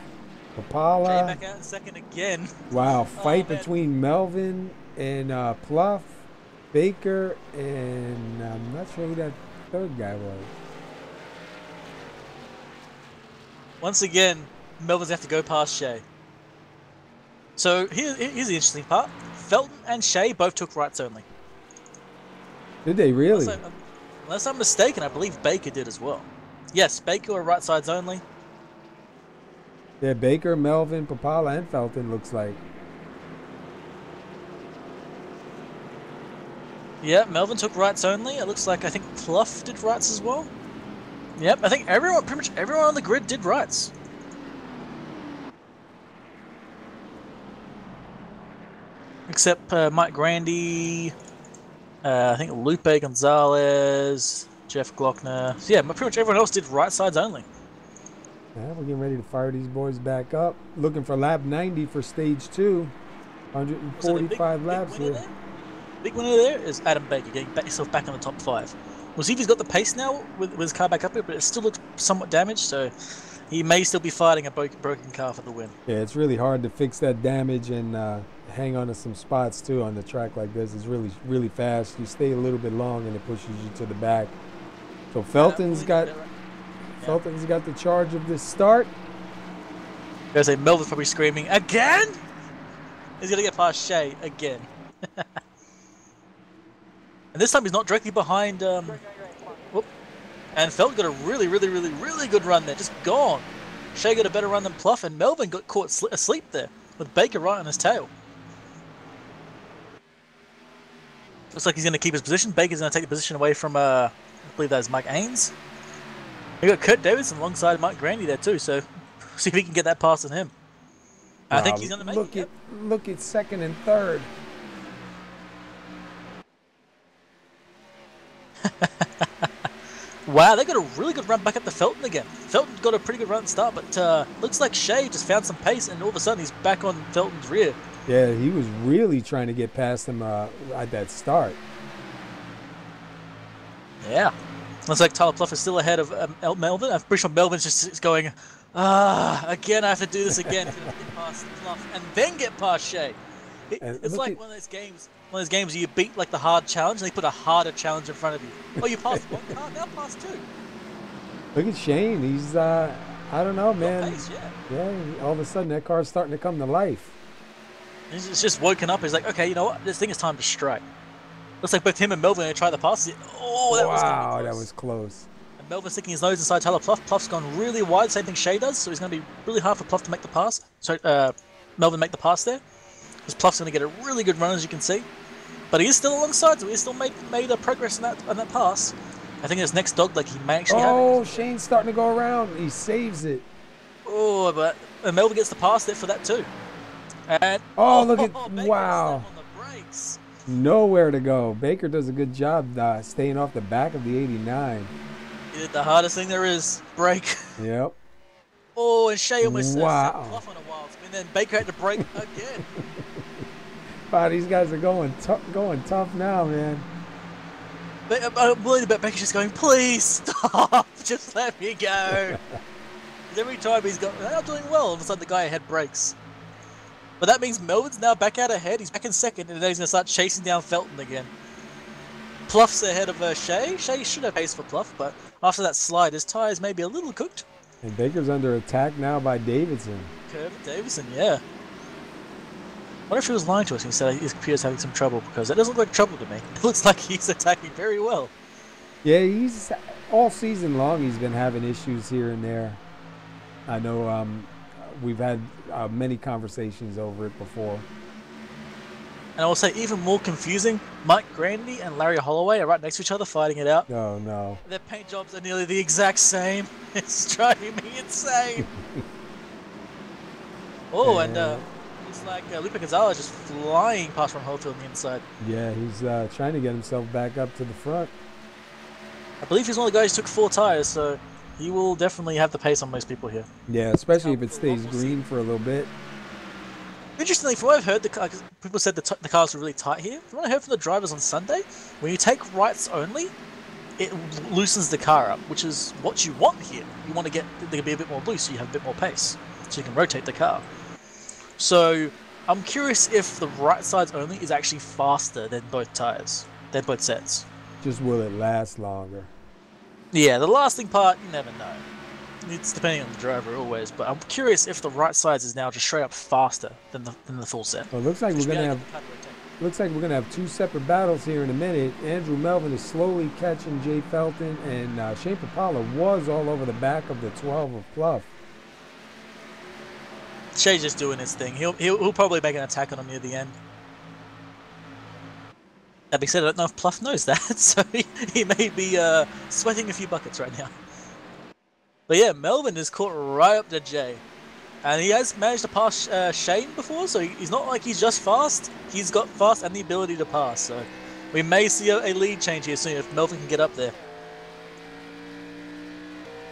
Papala. Jay back out in second again. Wow, fight between Melvin and Pluff, Baker, and I'm not sure who that third guy was. Once again, Melvin's have to go past Shea. So here's the interesting part. Felton and Shea both took rights only. Did they really? Unless I'm mistaken, I believe Baker did as well. Yes, Baker were right sides only. Yeah, Baker, Melvin, Papala, and Felton looks like. Yeah, Melvin took rights only. It looks like I think Pluff did rights as well. Yep, I think pretty much everyone on the grid did rights. Except Mike Grandy, I think Lupe Gonzalez, Jeff Glockner. So yeah, pretty much everyone else did right sides only. Yeah, we're getting ready to fire these boys back up. Looking for lap 90 for stage 2. 145 laps here. Big winner there is Adam Baker getting himself back in the top 5. We'll see if he's got the pace now with his car back up here, but it still looks somewhat damaged, so he may still be fighting a broken car for the win. Yeah, it's really hard to fix that damage and hang on to some spots too on the track like this. It's really, really fast. You stay a little bit long and it pushes you to the back. So Felton's got the charge of this start. There's a Melvin's probably screaming again. He's gonna get past Shea again. And this time he's not directly behind. Whoop. And Felton got a really good run there. Just gone. Shea got a better run than Pluff, and Melvin got caught asleep there with Baker right on his tail. Looks like he's going to keep his position. Baker's going to take the position away from, I believe that was Mike Ains. We got Kurt Davidson alongside Mike Grandy there too, so see if he can get that past on him. I think he's going to make it. Look at second and third. Wow, they got a really good run back up to Felton again. Felton got a pretty good run at the start, but looks like Shea just found some pace, and all of a sudden he's back on Felton's rear. Yeah, he was really trying to get past him at that start. Yeah. Looks like Tyler Pluff is still ahead of Melvin. I'm pretty sure Melvin's just going, again, I have to do this again. He's going to get past Pluff and then get past Shea. It's like one of those games where you beat like the hard challenge and they put a harder challenge in front of you. Oh, you passed one car, now pass two. Look at Shane. He's, I don't know, man. Pace, yeah, all of a sudden that car's starting to come to life. He's just woken up. He's like, okay, you know what? This thing is time to strike. Looks like both him and Melvin are going to try the pass. Oh, that was close. And Melvin's sticking his nose inside Tyler Pluff. Pluff's gone really wide, same thing Shea does, so he's going to be really hard for Pluff to make the pass. So Melvin make the pass there. Because Pluff's going to get a really good run, as you can see. But he is still alongside, so he still made a progress on that pass. I think his next dog, like he may actually have it. Oh, Shane's starting to go around. He saves it. Oh, but Melvin gets the pass there for that too. And look at wow. On the brakes. Nowhere to go. Baker does a good job staying off the back of the 89. He did the hardest thing there is, brake. Yep. Oh, and Shea almost set Pluff on a wild spin. Then Baker had to brake again. Wow, these guys are going tough now, man. But I'm willing to bet Baker's just going, please stop, just let me go. Every time they're not doing well, all of a sudden the guy ahead breaks. But that means Melvin's now back out ahead. He's back in second, and then he's going to start chasing down Felton again. Pluff's ahead of Shea. Shea should have pace for Pluff, but after that slide, his tyres may be a little cooked. And Baker's under attack now by Davidson. Curtis Davidson, yeah. I wonder if he was lying to us and he said his computer's having some trouble, because that doesn't look like trouble to me. It looks like he's attacking very well. Yeah, he's all season long he's been having issues here and there. I know we've had many conversations over it before. And I will say, even more confusing, Mike Grandy and Larry Holloway are right next to each other fighting it out. Oh, no. Their paint jobs are nearly the exact same. It's driving me insane. Oh, and looks like Lupe Gonzalez just flying past Ron Hofield on the inside. Yeah, he's trying to get himself back up to the front. I believe he's one of the guys who took 4 tires, so he will definitely have the pace on most people here. Yeah, especially if it stays green for a little bit. Interestingly, from what I've heard, people said the cars were really tight here. From what I heard from the drivers on Sunday, when you take rights only, it loosens the car up, which is what you want here. You want to get them to be a bit more loose so you have a bit more pace, so you can rotate the car. So I'm curious if the right sides only is actually faster than both tires, than both sets. Just will it last longer? Yeah, the lasting part, you never know. It's depending on the driver always, but I'm curious if the right sides is now just straight up faster than the full set. Well, looks like we're gonna have 2 separate battles here in a minute. Andrew Melvin is slowly catching Jay Felton, and Shane Papala was all over the back of the 12 of Pluff. Shay's just doing his thing. He'll probably make an attack on him near the end. That being said, I don't know if Pluff knows that, so he may be sweating a few buckets right now. But yeah, Melvin is caught right up to Jay. And he has managed to pass Shane before, so he's not like he's just fast. He's got fast and the ability to pass, so we may see a lead change here soon if Melvin can get up there.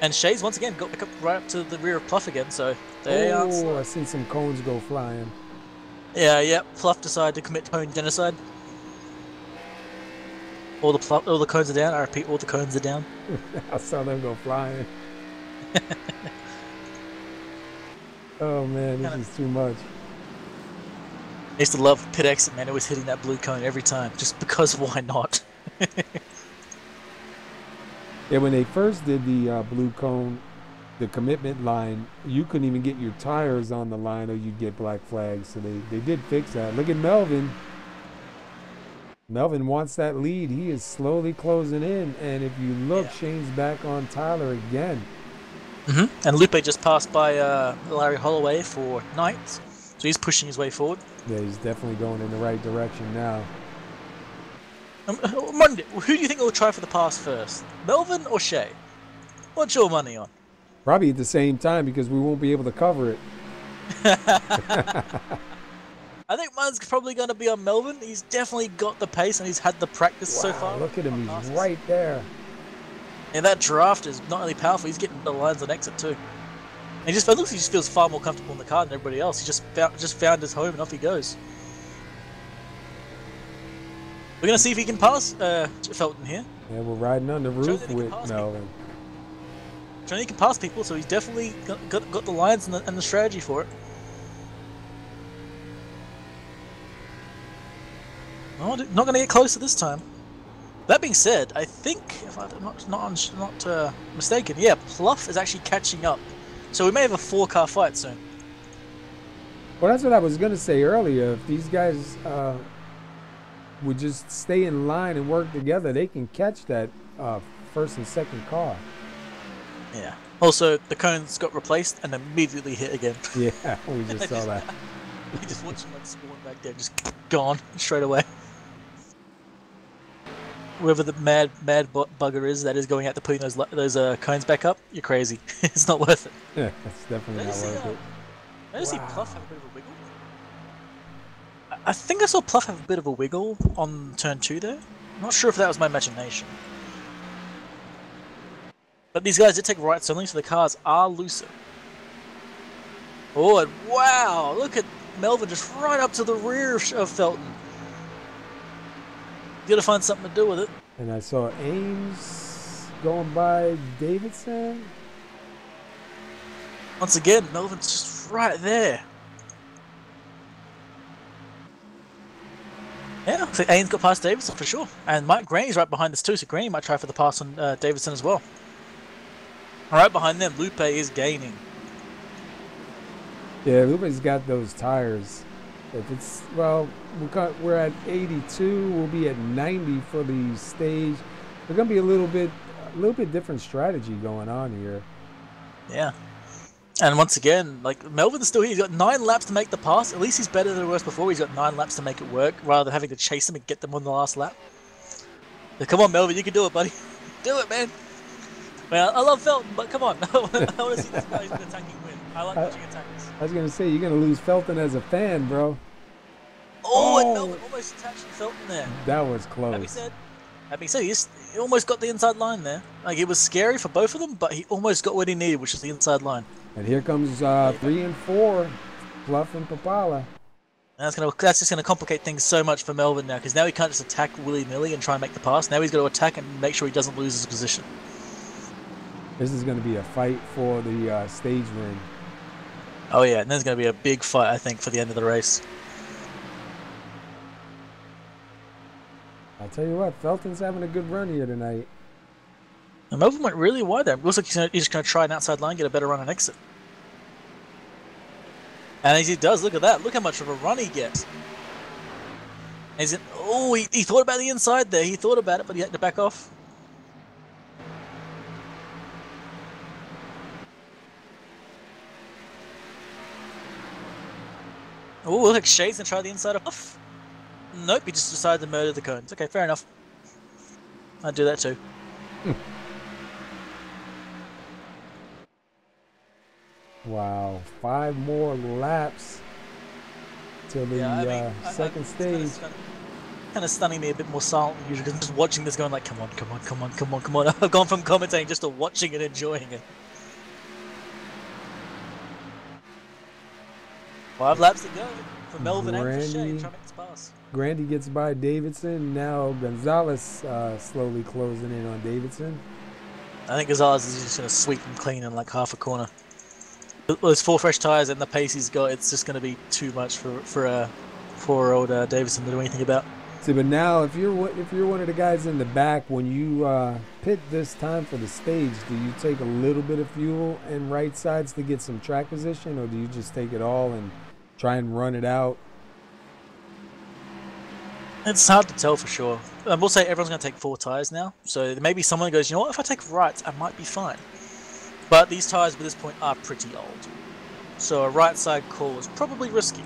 And Shay's once again got back up right up to the rear of Pluff again, so they are. Oh, I seen some cones go flying. Yeah, Pluff decided to commit cone genocide. All the cones are down. I repeat, all the cones are down. I saw them go flying. Oh man, this is too much. I used to love pit exit, man. It was hitting that blue cone every time, just because why not? Yeah, when they first did the blue cone, the commitment line, you couldn't even get your tires on the line or you'd get black flags. So they did fix that. Look at Melvin. Melvin wants that lead. He is slowly closing in, and if you look, Yeah. Shane's back on Tyler again. And Lupe just passed by Larry Holloway for ninth, so he's pushing his way forward. Yeah, he's definitely going in the right direction now. Monday, who do you think will try for the pass first, Melvin or Shay? What's your money on? Probably at the same time because we won't be able to cover it. I think mine's probably going to be on Melvin. He's definitely got the pace and he's had the practice so far. Look at him, he's right there. And that draft is not only powerful, he's getting the lines on exit too. And it looks like he just feels far more comfortable in the car than everybody else. He just found his home and off he goes. We're going to see if he can pass Felton here. Yeah, we're riding on the roof with Melvin. Trying he can pass people, so he's definitely got the lines and the strategy for it. Oh, not going to get closer this time. That being said, I think, if I'm not mistaken, yeah, Pluff is actually catching up. So we may have a 4-car fight soon. Well, that's what I was going to say earlier. If these guys would just stay in line and work together, they can catch that first and second car. Yeah. Also, the cones got replaced and immediately hit again. Yeah, we just saw that. We just watched him like spawn back there, just gone straight away. Whoever the mad bugger is that is going out to putting those cones back up, you're crazy. It's not worth it. Yeah, it's definitely not worth it. I just see Pluff have a bit of a wiggle. I think I saw Pluff have a bit of a wiggle on turn 2 there. I'm not sure if that was my imagination. But these guys did take rights only, so the cars are looser. Oh, and wow! Look at Melvin just right up to the rear of Felton. You gotta find something to do with it. And I saw Ames going by Davidson. Once again, Melvin's just right there. Yeah, I think Ames got past Davidson for sure. And Mike Graney's right behind us too, so Graney might try for the pass on Davidson as well. Right behind them, Lupe is gaining. Yeah, Lupe's got those tires. If it's, well, we're at 82. We'll be at 90 for the stage. There's gonna be a little bit different strategy going on here. Yeah, and once again, like Melvin's still here. He's got 9 laps to make the pass. At least he's better than he was before. He's got 9 laps to make it work, rather than having to chase them and get them on the last lap. So come on, Melvin, you can do it, buddy. Do it, man. Well, I love Felton, but come on. I want to see this guy's attacking win. I like watching attackers. I was gonna say you're gonna lose Felton as a fan, bro. Oh, and Melvin almost attached Felton there. That was close. That being said, he almost got the inside line there. Like, it was scary for both of them, but he almost got what he needed, which is the inside line. And here comes 3 and 4, Pluff and Papala. And that's just gonna complicate things so much for Melvin now, because now he can't just attack willy-nilly and try and make the pass. Now he's got to attack and make sure he doesn't lose his position. This is going to be a fight for the stage win. Oh yeah, and there's going to be a big fight, I think, for the end of the race. I'll tell you what, Felton's having a good run here tonight. And Melvin went really wide there. It looks like he's just going to try an outside line, get a better run and exit. And as he does, look at that. Look how much of a run he gets. Oh, he thought about the inside there. He thought about it, but he had to back off. Oh, look like Shay's gonna try the inside off. Nope, he just decided to murder the cones. Okay, fair enough. I'd do that too. Wow, 5 more laps till the second stage. Kind of stunning me a bit more silent than usual, because I'm just watching this going like, come on, come on, come on, come on, come on. I've gone from commentating just to watching and enjoying it. 5 laps to go for Melvin and for Shay, trying to make this pass. Grandy gets by Davidson. Now Gonzalez slowly closing in on Davidson. I think Gonzalez is just going to sweep him clean in like half a corner. Those 4 fresh tyres and the pace he's got, it's just going to be too much for poor old Davidson to do anything about. See, but now if you're one of the guys in the back, when you pit this time for the stage, do you take a little bit of fuel and right sides to get some track position, or do you just take it all and try and run it out? It's hard to tell for sure. I will say everyone's going to take 4 tyres now, so maybe someone goes, you know what, if I take rights, I might be fine. But these tyres at this point are pretty old, so a right side call is probably risky.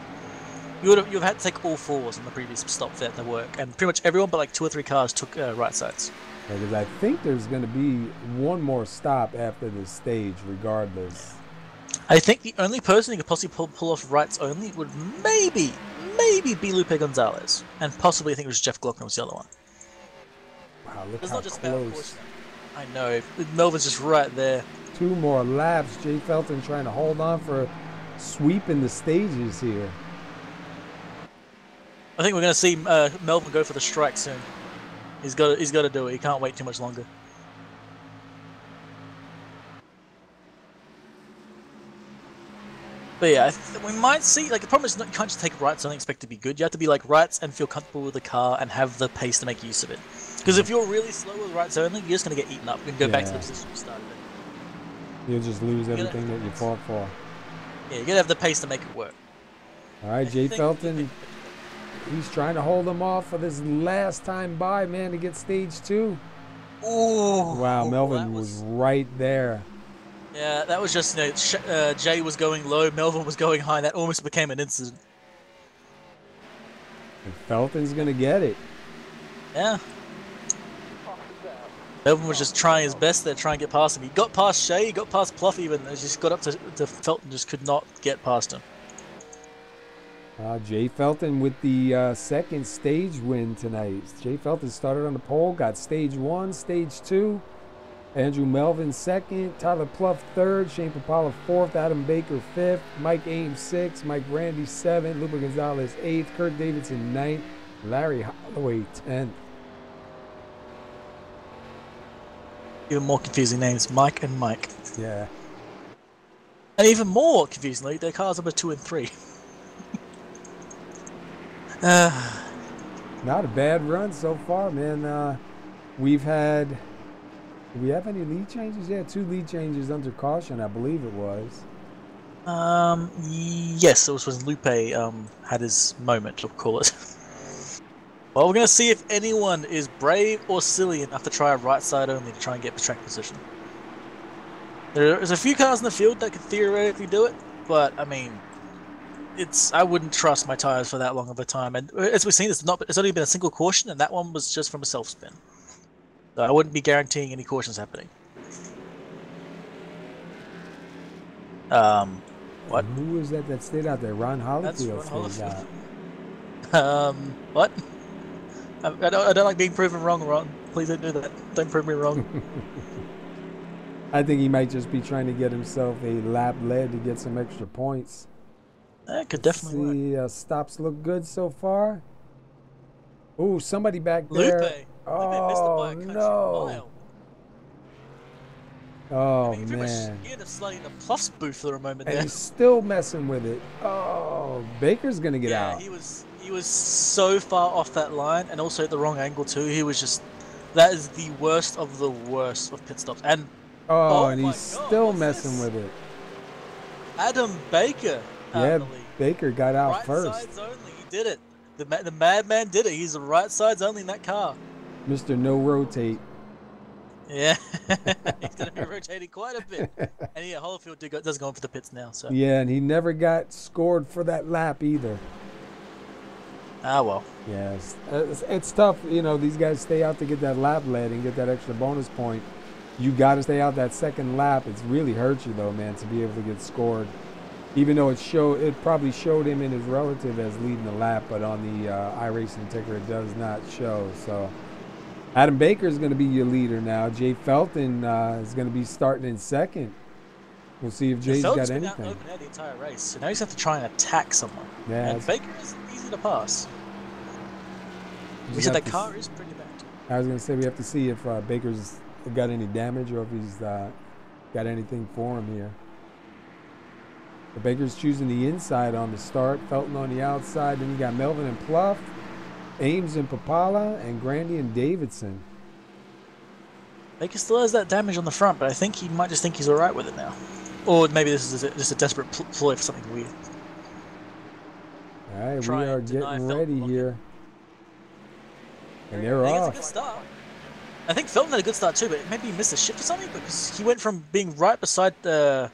You've had to take all 4s on the previous stop for that to work, and pretty much everyone but like 2 or 3 cars took right sides. Because I think there's going to be one more stop after this stage, regardless. I think the only person who could possibly pull off rights only would maybe be Lupe Gonzalez, and possibly I think it was Jeff Glockner was the other one. Wow, look it's how not just close. I know, Melvin's just right there. 2 more laps. Jay Felton trying to hold on for sweeping the stages here. I think we're going to see Melvin go for the strike soon. He's got to do it. He can't wait too much longer. But yeah, we might see. Like the problem is, you can't just take rights and expect to be good. You have to be like rights and feel comfortable with the car and have the pace to make use of it. Because if you're really slow with rights only, you're just going to get eaten up. You can go back to the position you started in. You'll just lose everything that you fought for. Yeah, you got to have the pace to make it work. All right, Jay Felton. He's trying to hold him off for this last time by, man, to get stage 2. Ooh! Wow, Melvin was right there. Yeah, that was just, Jay was going low, Melvin was going high. That almost became an incident. And Felton's going to get it. Yeah. Melvin was just trying his best there, trying to get past him. He got past Shea, he got past Pluff even. He just got up to Felton, just could not get past him. Jay Felton with the second stage win tonight. Jay Felton started on the pole, got stage 1, stage 2. Andrew Melvin second, Tyler Pluff third, Shane Papala fourth, Adam Baker fifth, Mike Ames sixth, Mike Randy seventh, Lupe Gonzalez eighth, Kurt Davidson ninth, Larry Holloway 10th. Even more confusing names, Mike and Mike. Yeah. And even more confusingly, their cars number 2 and 3. Not a bad run so far, man. We've had... Do we have any lead changes? Yeah, 2 lead changes under caution, I believe it was. Yes, it was when Lupe had his moment, we'll call it. Well, we're going to see if anyone is brave or silly enough to try a right side only to try and get track position. There's a few cars in the field that could theoretically do it, but, I mean, I wouldn't trust my tyres for that long of a time. And as we've seen, it's only been a single caution, and that one was just from a self-spin. So I wouldn't be guaranteeing any cautions happening. What? Who was that stayed out there? Ron Holyfield stayed out. What? I don't like being proven wrong, Ron. Please don't do that. Don't prove me wrong. I think he might just be trying to get himself a lap lead to get some extra points. That could definitely work. Stops look good so far. Ooh, somebody back there. Lupe. Oh, no. Oh, man. He ended up sliding the Pluff's booth for a moment there. And he's still messing with it. Oh, Baker's going to get out. He was so far off that line, and also at the wrong angle too. He was just... That is the worst of the worst of pit stops. And and he's still messing with it. Adam Baker. Yeah, Baker got out right first. Right sides only. He did it. The madman did it. He's the right sides only in that car. Mr. No Rotate. Yeah, he's going to be rotating quite a bit. And yeah, Holyfield does go in for the pits now. So. Yeah, and he never got scored for that lap either. Ah, well. Yeah, it's tough. You know, these guys stay out to get that lap lead and get that extra bonus point. You got to stay out that second lap. It's really hurt you, though, man, to be able to get scored. Even though it probably showed him in his relative as leading the lap, but on the iRacing ticker it does not show. So Adam Baker is going to be your leader now. Jay Felton is going to be starting in second. We'll see if Jay's got anything. Felton's been out open air the entire race, so now he's have to try and attack someone. Yeah, and Baker is easy to pass. We said that car is pretty bad. I was going to say we have to see if Baker's got any damage or if he's got anything for him here. The Baker's choosing the inside on the start, Felton on the outside. Then you got Melvin and Pluff, Ames and Papala, and Grandy and Davidson. Baker still has that damage on the front, but I think he might just think he's all right with it now. Or maybe this is just a desperate ploy for something weird. All right, we are getting ready here. And they're I think off. it's a good start. I think Felton had a good start too, but maybe he missed a shift or something because he went from being right beside Baker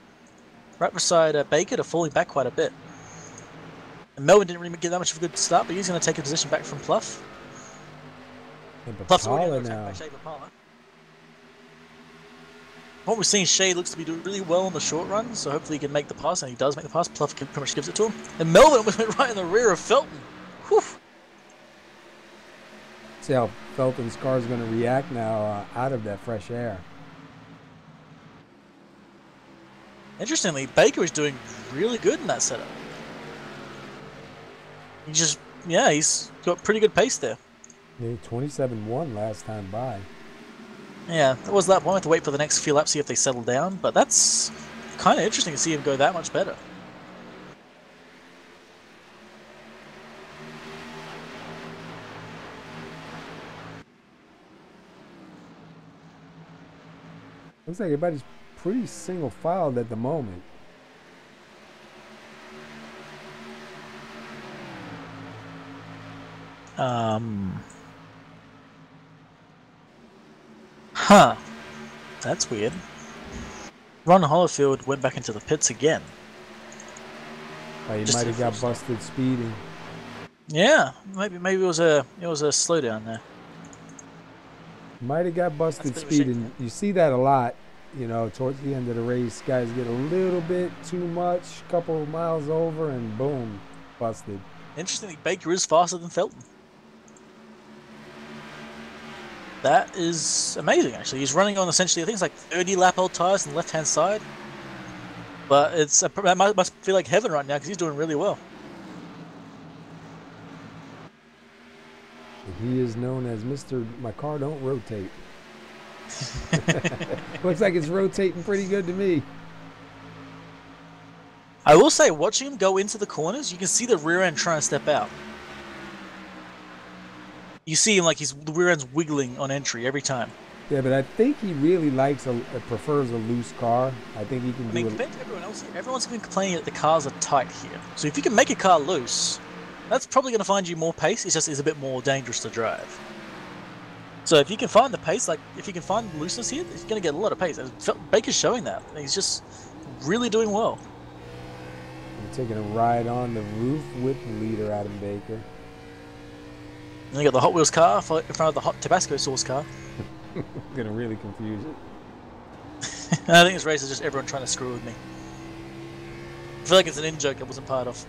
to falling back quite a bit. And Melvin didn't really get that much of a good start, but he's going to take a position back from Pluff. And Pluff's already Papala under attack now. by Shea Papala. What we're seeing, Shea looks to be doing really well in the short run, so hopefully he can make the pass, and he does make the pass. Pluff pretty much gives it to him. And Melvin almost went right in the rear of Felton. Whew. See how Felton's car is going to react now out of that fresh air. Interestingly, Baker is doing really good in that setup. He's got pretty good pace there. They 27-1 last time by. Yeah, that was that one. We have to wait for the next few laps, see if they settle down. But that's kind of interesting to see him go that much better. Looks like everybody's pretty single filed at the moment. Huh. That's weird. Ron Hollifield went back into the pits again. He Just might to have got full busted speeding. Yeah, maybe it was a slowdown there. Might have got busted That's a bit of a speeding. You see that a lot, you know, towards the end of the race. Guys get a little bit too much, couple of miles over, and boom, busted. Interestingly, Baker is faster than Felton. That is amazing, actually. He's running on essentially, I think it's like 30 lap old tires on the left-hand side. But that must feel like heaven right now because he's doing really well. And he is known as Mr. My car don't rotate. Looks like it's rotating pretty good to me. I will say, watching him go into the corners, you can see the rear end trying to step out. You see him like the rear end's wiggling on entry every time. Yeah, but I think he really prefers a loose car. I think he can do it. Compared to everyone else here, everyone's been complaining that the cars are tight here. So if you can make a car loose, that's probably going to find you more pace. It's a bit more dangerous to drive. So if you can find the pace, like if you can find looseness here, he's going to get a lot of pace. Baker's showing that. He's just really doing well. I'm taking a ride on the roof with leader Adam Baker. And you got the Hot Wheels car in front of the hot Tabasco sauce car. Gonna really confuse it. And I think this race is just everyone trying to screw with me. I feel like it's an in-joke I wasn't part of.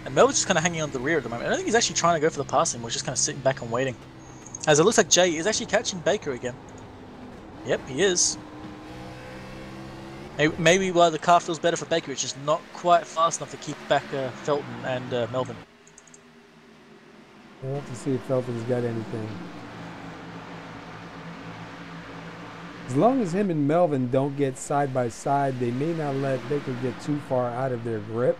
And Melvin's just kind of hanging on the rear at the moment. I don't think he's actually trying to go for the passing. We're just kind of sitting back and waiting. As it looks like Jay is actually catching Baker again. Yep, he is. Maybe while the car feels better for Baker, it's just not quite fast enough to keep back Felton and Melvin. We'll have to see if Felton's got anything. As long as him and Melvin don't get side by side, they may not let Baker get too far out of their grip.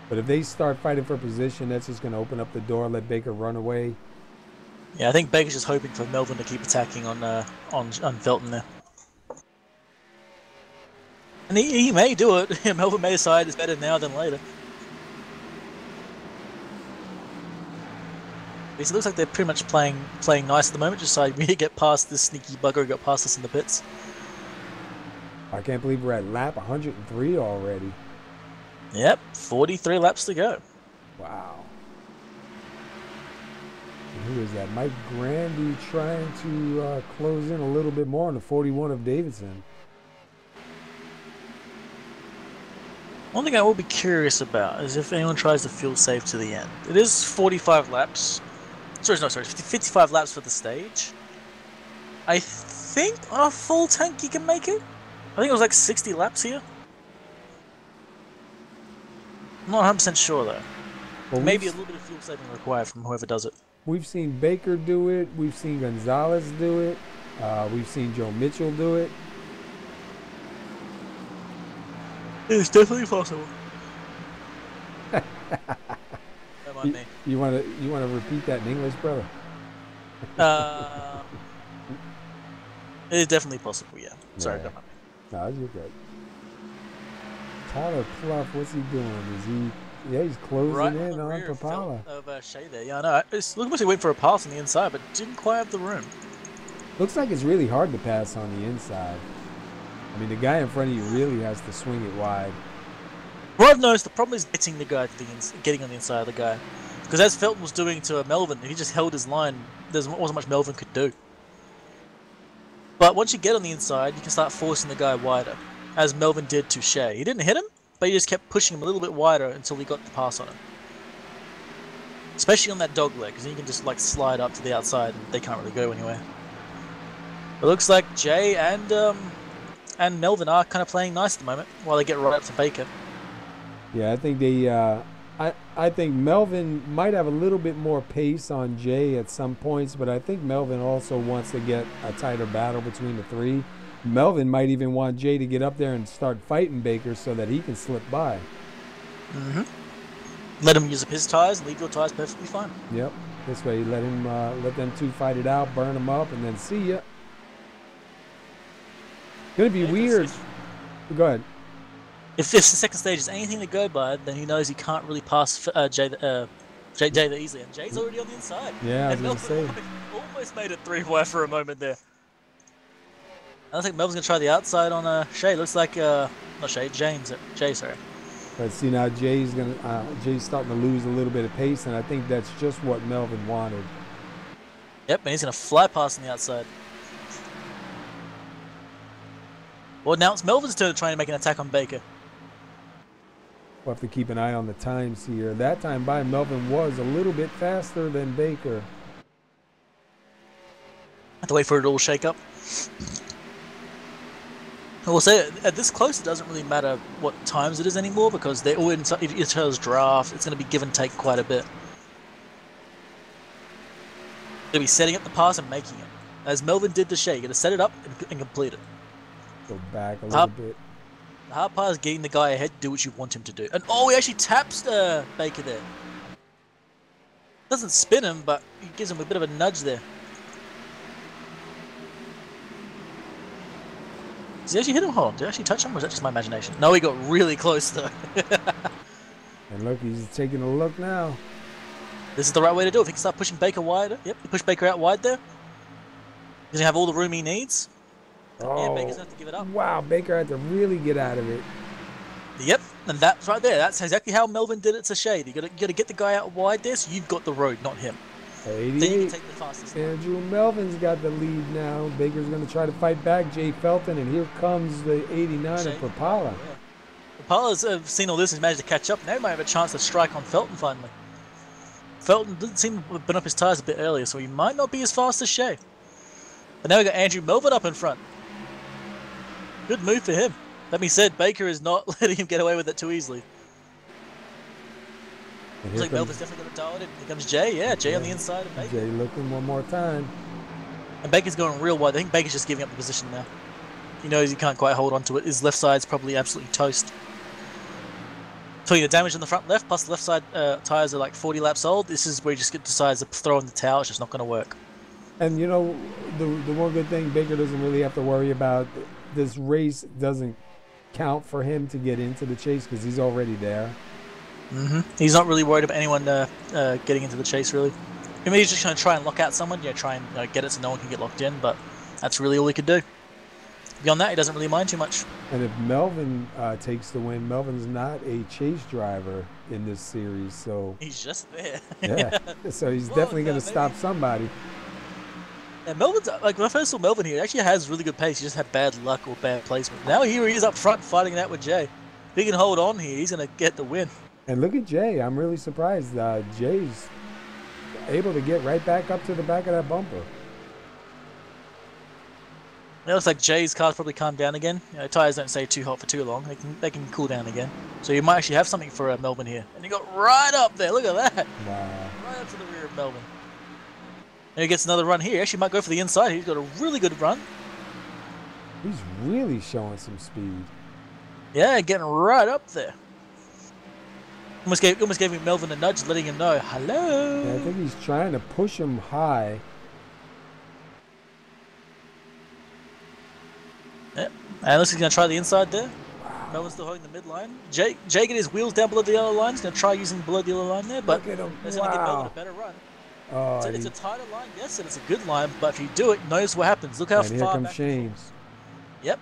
But if they start fighting for position, that's just going to open up the door, let Baker run away. Yeah, I think Baker's just hoping for Melvin to keep attacking on Felton there. And he may do it. Melvin may decide it's better now than later. It looks like they're pretty much playing nice at the moment, just so we get past this sneaky bugger who got past us in the pits. I can't believe we're at lap 103 already. Yep, 43 laps to go. Wow. And who is that? Mike Grandy trying to close in a little bit more on the 41 of Davidson. One thing I will be curious about is if anyone tries to fuel save to the end. It is 45 laps. Sorry, 55 laps for the stage. I think on a full tank you can make it. I think it was like 60 laps here. I'm not 100% sure though. Well, maybe a little bit of fuel saving required from whoever does it. We've seen Baker do it. We've seen Gonzalez do it. We've seen Joe Mitchell do it. It's definitely possible. Don't mind me. You want to repeat that in English, brother? It is definitely possible. Yeah. Sorry, Yeah. don't mind me. No, you're good. Tyler Pluff, what's he doing? Is Yeah, he's closing Right in on the on rear Papala. of Shea there. Yeah, I know. It's looking like he went for a pass on the inside, but didn't quite have the room. Looks like it's really hard to pass on the inside. I mean, the guy in front of you really has to swing it wide. What I've noticed, the problem is getting the guy to getting on the inside of the guy. Because as Felton was doing to Melvin, he just held his line. There wasn't much Melvin could do. But once you get on the inside, you can start forcing the guy wider, as Melvin did to Shea. He didn't hit him, but he just kept pushing him a little bit wider until he got the pass on him. Especially on that dog leg, because he can just like slide up to the outside and they can't really go anywhere. It looks like Jay and Melvin are kind of playing nice at the moment while they get right up to Baker. Yeah, I think they. I think Melvin might have a little bit more pace on Jay at some points, but I think Melvin also wants to get a tighter battle between the three. Melvin might even want Jay to get up there and start fighting Baker so that he can slip by. Let him use up his tires and leave your tires perfectly fine. Yep. This way, let them two fight it out, burn them up, and then see ya. Gonna be weird. Go ahead. If the second stage is anything to go by, then he knows he can't really pass Jay that easily. And Jay's already on the inside. Yeah, I was and gonna say. almost made it 3-wide for a moment there. I don't think Melvin's gonna try the outside on Shea. Looks like not Shea, Jay, sorry. But see now Jay's starting to lose a little bit of pace, and I think that's just what Melvin wanted. Yep, and he's gonna fly past on the outside. Well, now it's Melvin's turn to try and make an attack on Baker. We'll have to keep an eye on the times here. That time by Melvin was a little bit faster than Baker. Have to wait for it to all shake up. I will say, at this close, it doesn't really matter what times it is anymore because they're all inside each other's draft. It's going to be give and take quite a bit. They'll be setting up the pass and making it. As Melvin did to Shea, you're going to set it up and complete it. Go back a little bit. The hard part is getting the guy ahead to do what you want him to do. And oh, he actually taps Baker there. Doesn't spin him, but he gives him a bit of a nudge there. Did he actually hit him? Hold on, did he actually touch him, or was that just my imagination? No, he got really close though. And look, he's taking a look now. This is the right way to do it. If he can start pushing Baker wider. Yep, he pushed Baker out wide there. He's gonna have all the room he needs. Oh, yeah, Baker's gonna have to give it up. Wow, Baker had to really get out of it. Yep, and that's right there. That's exactly how Melvin did it to Shea. You gotta get the guy out wide there, so you've got the road, not him. 88. Then you can take the fastest. Andrew Melvin's got the lead now. Baker's going to try to fight back Jay Felton, and here comes the 89 of Papala. Yeah. Papala's seen all this and managed to catch up. Now he might have a chance to strike on Felton finally. Felton didn't seem to have been up his tires a bit earlier, so he might not be as fast as Shea. But now we got Andrew Melvin up in front. Good move for him. That being said, Baker is not letting him get away with it too easily. Looks like Melvin's definitely going to dial it in. Here comes Jay. Yeah, Jay on the inside of Baker. Jay looking one more time. And Baker's going real wide. I think Baker's just giving up the position now. He knows he can't quite hold on to it. His left side's probably absolutely toast. So the damage on the front left, plus the left side tyres are like 40 laps old. This is where he just decides to throw in the towel. It's just not going to work. And you know, the one good thing Baker doesn't really have to worry about, this race doesn't count for him to get into the chase because he's already there. He's not really worried about anyone getting into the chase, really. I mean, he's just going to try and lock out someone, try and get it so no one can get locked in, but that's really all he could do. Beyond that, he doesn't really mind too much. And if Melvin takes the win, Melvin's not a chase driver in this series, so... He's just there. Yeah, so he's definitely going to stop somebody. And Melvin's, like, when I first saw Melvin here, he actually has really good pace. He just had bad luck or bad placement. Now here he is up front fighting it out with Jay. If he can hold on here, he's going to get the win. And look at Jay. I'm really surprised. Jay's able to get right back up to the back of that bumper. It looks like Jay's car's probably calmed down again. Tires don't stay too hot for too long. They can cool down again. So you might actually have something for Melvin here. And he got right up there. Look at that. Wow. Right up to the rear of Melvin. And he gets another run here. He actually might go for the inside. He's got a really good run. He's really showing some speed. Yeah, getting right up there. Almost gave Melvin a nudge, letting him know, hello. Yeah, I think he's trying to push him high. Yeah. And looks like he's going to try the inside there. Wow. Melvin's still holding the midline. Jay getting his wheels down below the yellow line. He's going to try using below the yellow line there, but Look at him. it's going to give Melvin a Wow. better run. Oh, It's a tighter line, yes, and it's a good line, but if you do it, notice what happens. Look how and here far comes back. Shane's. Yep.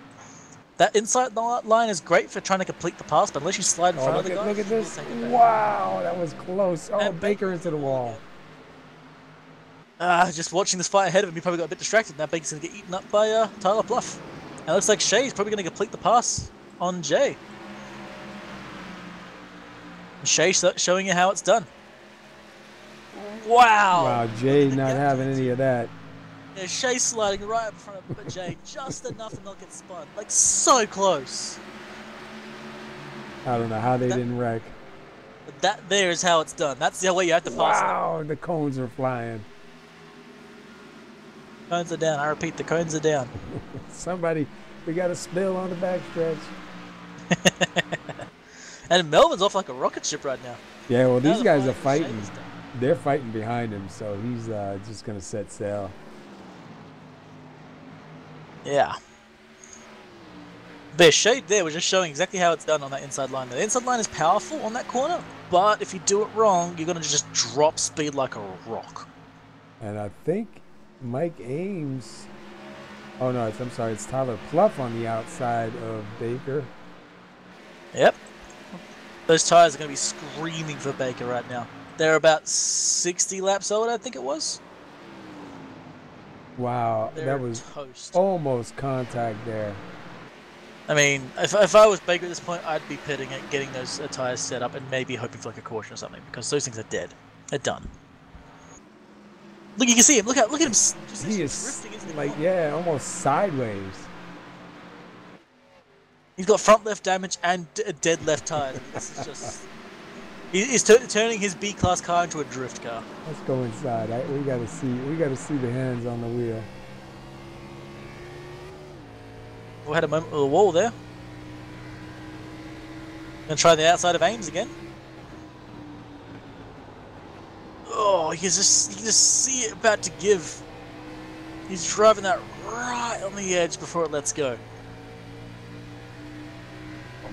That inside line is great for trying to complete the pass, but unless you slide in front of the guy, Look at you will this. take it back. Wow, that was close. Oh, And Baker into the wall. Just watching this fight ahead of him, he probably got a bit distracted. Now Baker's going to get eaten up by Tyler Bluff. And it looks like Shay's probably going to complete the pass on Jay. And Shay showing you how it's done. Wow! Wow, Jay not having any of that. Yeah, Shay sliding right in front of Jay, just enough to not get spun. Like, so close. I don't know how they didn't wreck. But that there is how it's done. That's the way you have to pass it. Wow, the cones are flying. Cones are down. I repeat, the cones are down. Somebody, we got a spill on the backstretch. And Melvin's off like a rocket ship right now. Yeah, well, Now these the guys are fight with fighting. Shay's done. They're fighting behind him, so he's just going to set sail. Yeah. Their shade there was just showing exactly how it's done on that inside line. The inside line is powerful on that corner, but if you do it wrong, you're going to just drop speed like a rock. And I think Mike Ames... Oh, no, I'm sorry. It's Tyler Pluff on the outside of Baker. Yep. Those tires are going to be screaming for Baker right now. They're about 60 laps old, I think it was. Wow, They're that was toast. almost contact there. I mean, if I was Baker at this point, I'd be pitting it, getting those tires set up, and maybe hoping for like a caution or something, because those things are dead. They're done. Look, you can see him. Look at him. Just He is drifting into the like, corner. yeah, almost sideways. He's got front left damage and a dead left tire. This is just... He's turning his B-class car into a drift car. Let's go inside. We gotta see the hands on the wheel. We had a moment with a wall there. Gonna try the outside of Ames again. Oh, you can just see it about to give. He's driving that right on the edge before it lets go.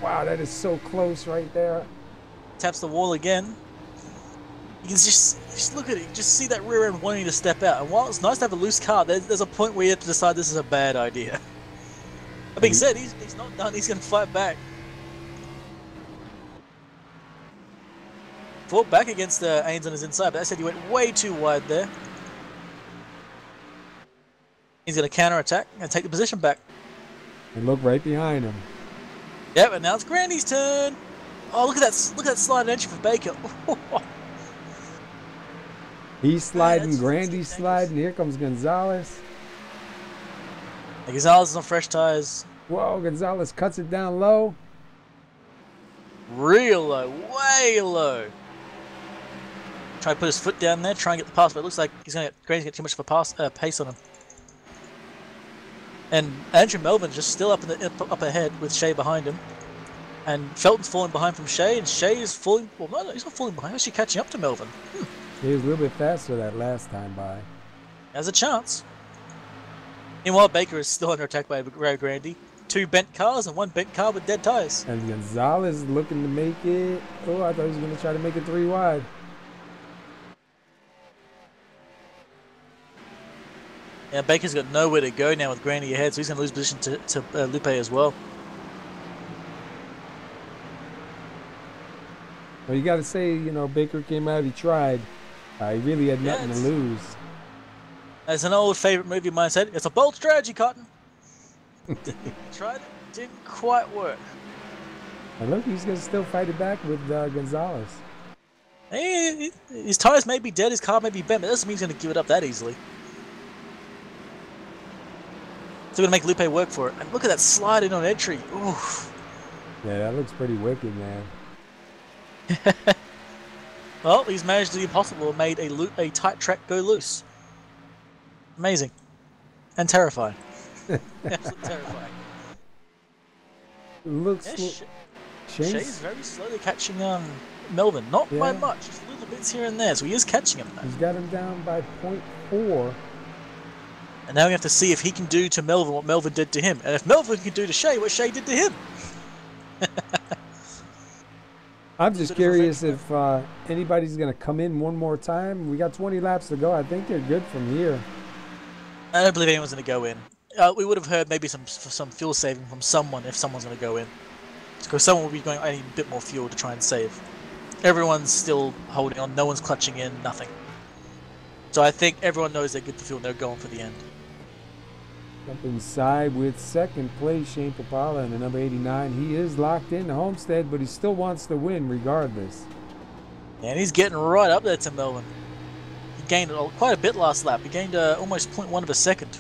Wow, that is so close right there. Taps the wall again. You can just look at it. You just see that rear end wanting to step out. And while it's nice to have a loose car, there's a point where you have to decide this is a bad idea. That being said, he's not done. He's going to fight back. Fought back against Ains on his inside, but that said he went way too wide there. He's going to counter-attack and take the position back. And look right behind him. Yep, and now it's Grandy's turn. Oh, look at that slide entry for Baker. He's sliding, that's Grandy's sliding. Here comes Gonzalez. Gonzalez is on fresh tires. Whoa, Gonzalez cuts it down low. Real low, way low. Try to put his foot down there, try and get the pass, but it looks like Grandy's going to get too much of a pace on him. And Andrew Melvin's just still up ahead with Shea behind him. And Felton's falling behind from Shea, and Shea is falling... Well, no, he's not falling behind. He's actually catching up to Melvin. He was a little bit faster that last time by. Has a chance. Meanwhile, Baker is still under attack by Ray Grandy. 2 bent cars and 1 bent car with dead tires. And Gonzalez looking to make it... Oh, I thought he was going to try to make it 3 wide. Yeah, Baker's got nowhere to go now with Grandy ahead, so he's going to lose position to Lupe as well. Well, you got to say, you know, Baker came out, he tried. He really had nothing to lose. It's an old favorite movie of mine said, it's a bold strategy, Cotton. Tried it, didn't quite work. And look, he's going to still fight it back with Gonzalez. Hey, his tires may be dead, his car may be bent, but that doesn't mean he's going to give it up that easily. Still going to make Lupe work for it. And look at that slide in on entry. Oof. Yeah, that looks pretty wicked, man. Well, he's managed the impossible and made a tight track go loose. Amazing. And terrifying. Absolutely terrifying. Looks Shay's very slowly catching Melvin. Not by much, just little bits here and there, so he is catching him. He's got him down by 0.4. And now we have to see if he can do to Melvin what Melvin did to him. And if Melvin can do to Shay what Shay did to him. I'm just curious if anybody's going to come in one more time. We got 20 laps to go. I think they're good from here. I don't believe anyone's going to go in. We would have heard maybe some fuel saving from someone if someone's going to go in. Because someone will be going, I need a bit more fuel to try and save. Everyone's still holding on. No one's clutching in. Nothing. So I think everyone knows they're good for fuel and they're going for the end. Up inside with second place, Shane Papala in the number 89. He is locked in to Homestead, but he still wants to win regardless. And he's getting right up there to Melvin. He gained quite a bit last lap. He gained almost 0.1 of a second.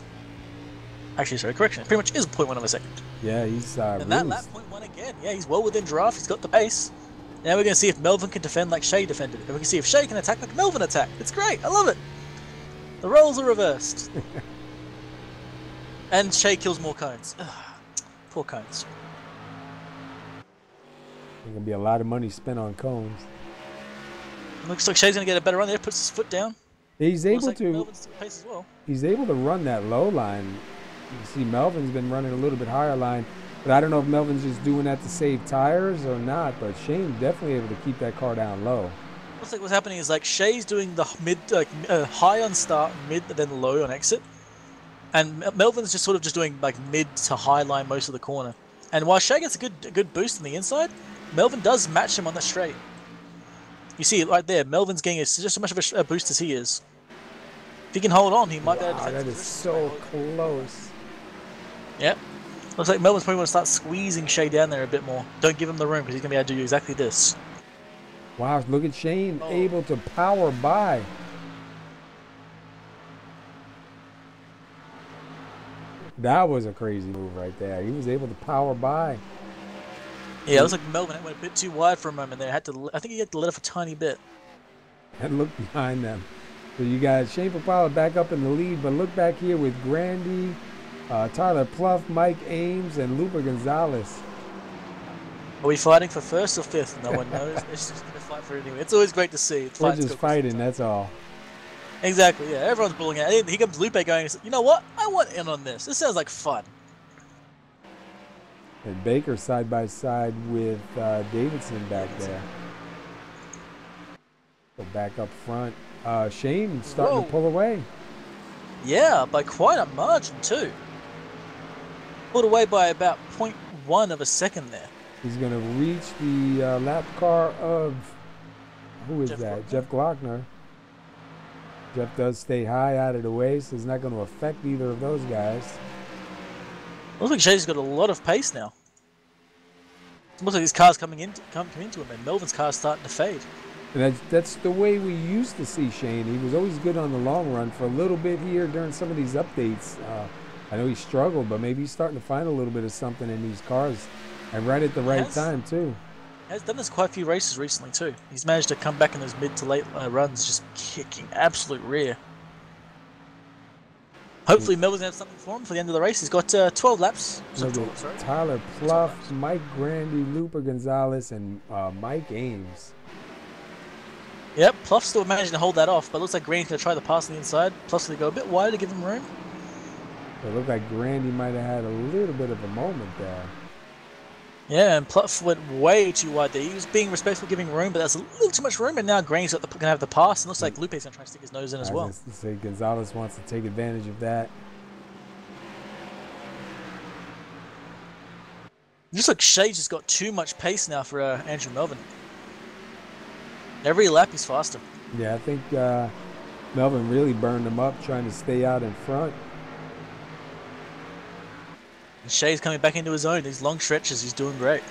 Actually, sorry, correction. It pretty much is 0.1 of a second. Yeah, he's and that lap 0.1 again. Yeah, he's well within draft. He's got the pace. Now we're going to see if Melvin can defend like Shea defended. And we can see if Shea can attack like Melvin attacked. It's great. I love it. The roles are reversed. And Shea kills more cones. Ugh, poor cones. There's going to be a lot of money spent on cones. Looks like Shea's going to get a better run there. Puts his foot down. He's able to. Melvin's pace as well. He's able to run that low line. You see, Melvin's been running a little bit higher line, but I don't know if Melvin's just doing that to save tires or not. But Shane's definitely able to keep that car down low. Looks like what's happening is like Shea's doing the mid, high on start, mid, then low on exit. And Melvin's just sort of just doing like mid to high line most of the corner. And while Shea gets a good boost on the inside, Melvin does match him on the straight. You see it right there. Melvin's getting just as much of a boost as he is. If he can hold on, he might be able to defend. That is so close. Yep. Looks like Melvin's probably going to start squeezing Shea down there a bit more. Don't give him the room because he's going to be able to do exactly this. Wow, look at Shane able to power by. That was a crazy move right there. He was able to power by. Yeah, it looks like Melvin went a bit too wide for a moment there. I think he had to let off a tiny bit. And look behind them. So you got Shane Papala back up in the lead, but look back here with Grandy, Tyler Pluff, Mike Ames, and Lupa Gonzalez. Are we fighting for first or fifth? No one knows. It's just going to fight for it anyway. It's always great to see. We're just fighting, that's all. Exactly, yeah. Everyone's pulling out. Here comes Lupe going, you know what? I want in on this. This sounds like fun. And Baker side by side with Davidson back there. So back up front. Shane starting to pull away. Yeah, by quite a margin too. Pulled away by about 0.1 of a second there. He's going to reach the lap car of, who is that? Jeff Glockner. Jeff does stay high out of the way, so it's not going to affect either of those guys. Looks like Shea's got a lot of pace now. It looks like his car's coming into him, and Melvin's car's starting to fade. And that's the way we used to see Shane. He was always good on the long run. For a little bit here during some of these updates, I know he struggled, but maybe he's starting to find a little bit of something in these cars, and right at the right time too. He has done this quite a few races recently too. He's managed to come back in those mid to late runs, just kicking absolute rear. Hopefully Melvin's going to have something for him for the end of the race. He's got 12 laps. Tyler Pluff, Mike Grandy, Lupa Gonzalez, and Mike Ames. Yep, Pluff's still managing to hold that off, but it looks like Grandy's going to try the pass on the inside. Pluff's going to go a bit wider to give him room. It looked like Grandy might have had a little bit of a moment there. Yeah, and Pluff went way too wide there. He was being respectful, giving room, but that's a little too much room, and now Grandy's going to have the pass, and looks like Lupe's going to try to stick his nose in as well. I was going to say Gonzalez wants to take advantage of that. Looks like Shea's just got too much pace now for Andrew Melvin. Every lap he's faster. Yeah, I think Melvin really burned him up trying to stay out in front. And Shea's coming back into his own. These long stretches, he's doing great.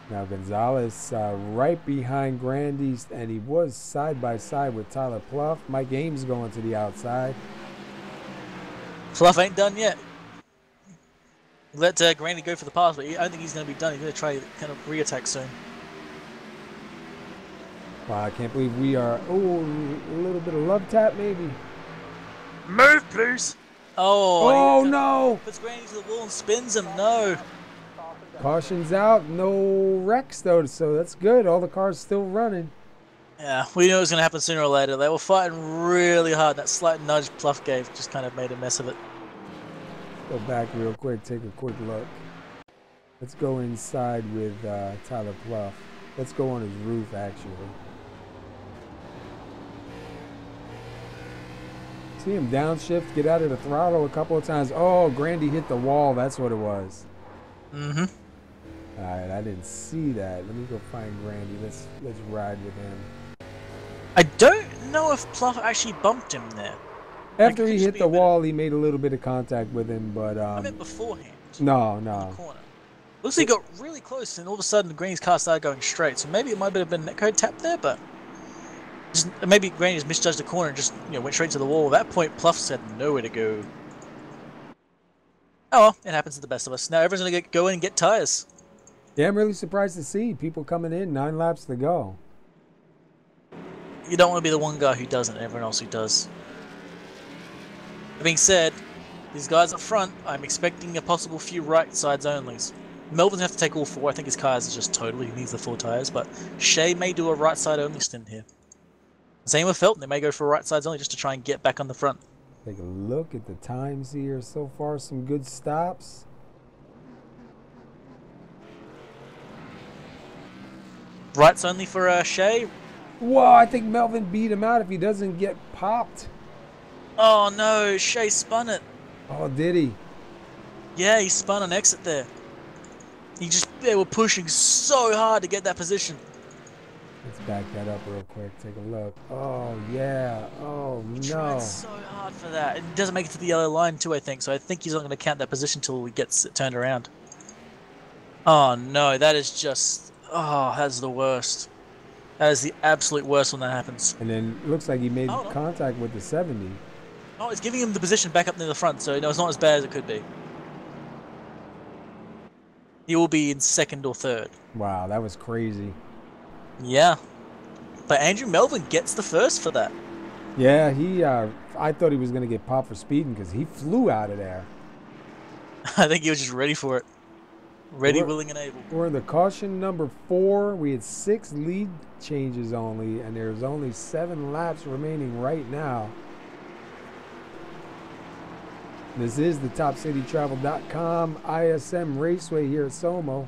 Now Gonzalez right behind Grandy's, and he was side by side with Tyler Pluff. Mike Ames going to the outside. Pluff ain't done yet. Let Grandy go for the pass, but I don't think he's going to be done. He's going to try kind of re-attack soon. Wow, I can't believe we are... Oh, a little bit of love tap maybe. Move, please. Oh no. Puts Grandy to the wall and spins him. No. Caution's out. No wrecks, though, so that's good. All the cars still running. Yeah, we knew it was going to happen sooner or later. They were fighting really hard. That slight nudge Pluff gave just kind of made a mess of it. Go back real quick, take a quick look. Let's go inside with Tyler Pluff. Let's go on his roof, actually. See him downshift, get out of the throttle a couple of times. Oh, Grandy hit the wall. That's what it was. Mm-hmm. All right, I didn't see that. Let me go find Grandy. Let's ride with him. I don't know if Pluff actually bumped him there. After he hit the wall, he made a little bit of contact with him, but I meant beforehand. No. On the corner. Looks like he got really close, and all of a sudden Granny's car started going straight. So maybe it might have been a netcode tap there, but maybe Granny just misjudged the corner and just went straight to the wall. At that point, Pluff said nowhere to go. Oh well, it happens to the best of us. Now everyone's gonna go in and get tires. Yeah, I'm really surprised to see people coming in. 9 laps to go. You don't want to be the one guy who doesn't, and everyone else who does. That being said, these guys up front, I'm expecting a possible few right sides onlys. Melvin's have to take all 4. I think his cars is just total. He needs the 4 tires, but Shea may do a right side only stint here. Same with Felton. They may go for right sides only just to try and get back on the front. Take a look at the times here so far. Some good stops. Rights only for Shea. Whoa, I think Melvin beat him out if he doesn't get popped. Oh no, Shea spun it. Oh, did he? Yeah, he spun an exit there. They were pushing so hard to get that position. Let's back that up real quick. Take a look. Oh, yeah. Oh, no. He tried so hard for that. It doesn't make it to the yellow line too, I think. So I think he's not going to count that position until he gets it turned around. Oh no, that is just... Oh, that's the worst. That is the absolute worst when that happens. And then it looks like he made contact with the 70. Oh, it's giving him the position back up near the front, so no, it's not as bad as it could be. He will be in 2nd or 3rd. Wow, that was crazy. Yeah. But Andrew Melvin gets the 1st for that. Yeah, I thought he was going to get popped for speeding because he flew out of there. I think he was just ready for it. Ready, willing, and able. We're in the caution number 4. We had 6 lead changes only, and there's only 7 laps remaining right now. This is the TopCityTravel.com ISM Raceway here at SoMo.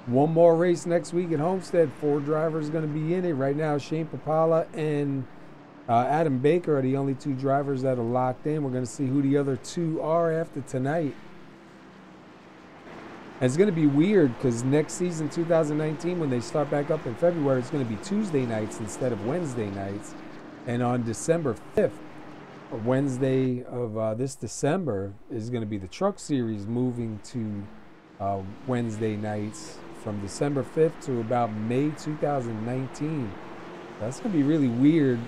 One more race next week at Homestead. 4 drivers going to be in it. Right now, Shane Papala and Adam Baker are the only 2 drivers that are locked in. We're going to see who the other 2 are after tonight. And it's going to be weird because next season, 2019, when they start back up in February, it's going to be Tuesday nights instead of Wednesday nights. And on December 5th, Wednesday of this December, is going to be the Truck Series moving to Wednesday nights from December 5th to about May 2019. That's going to be really weird.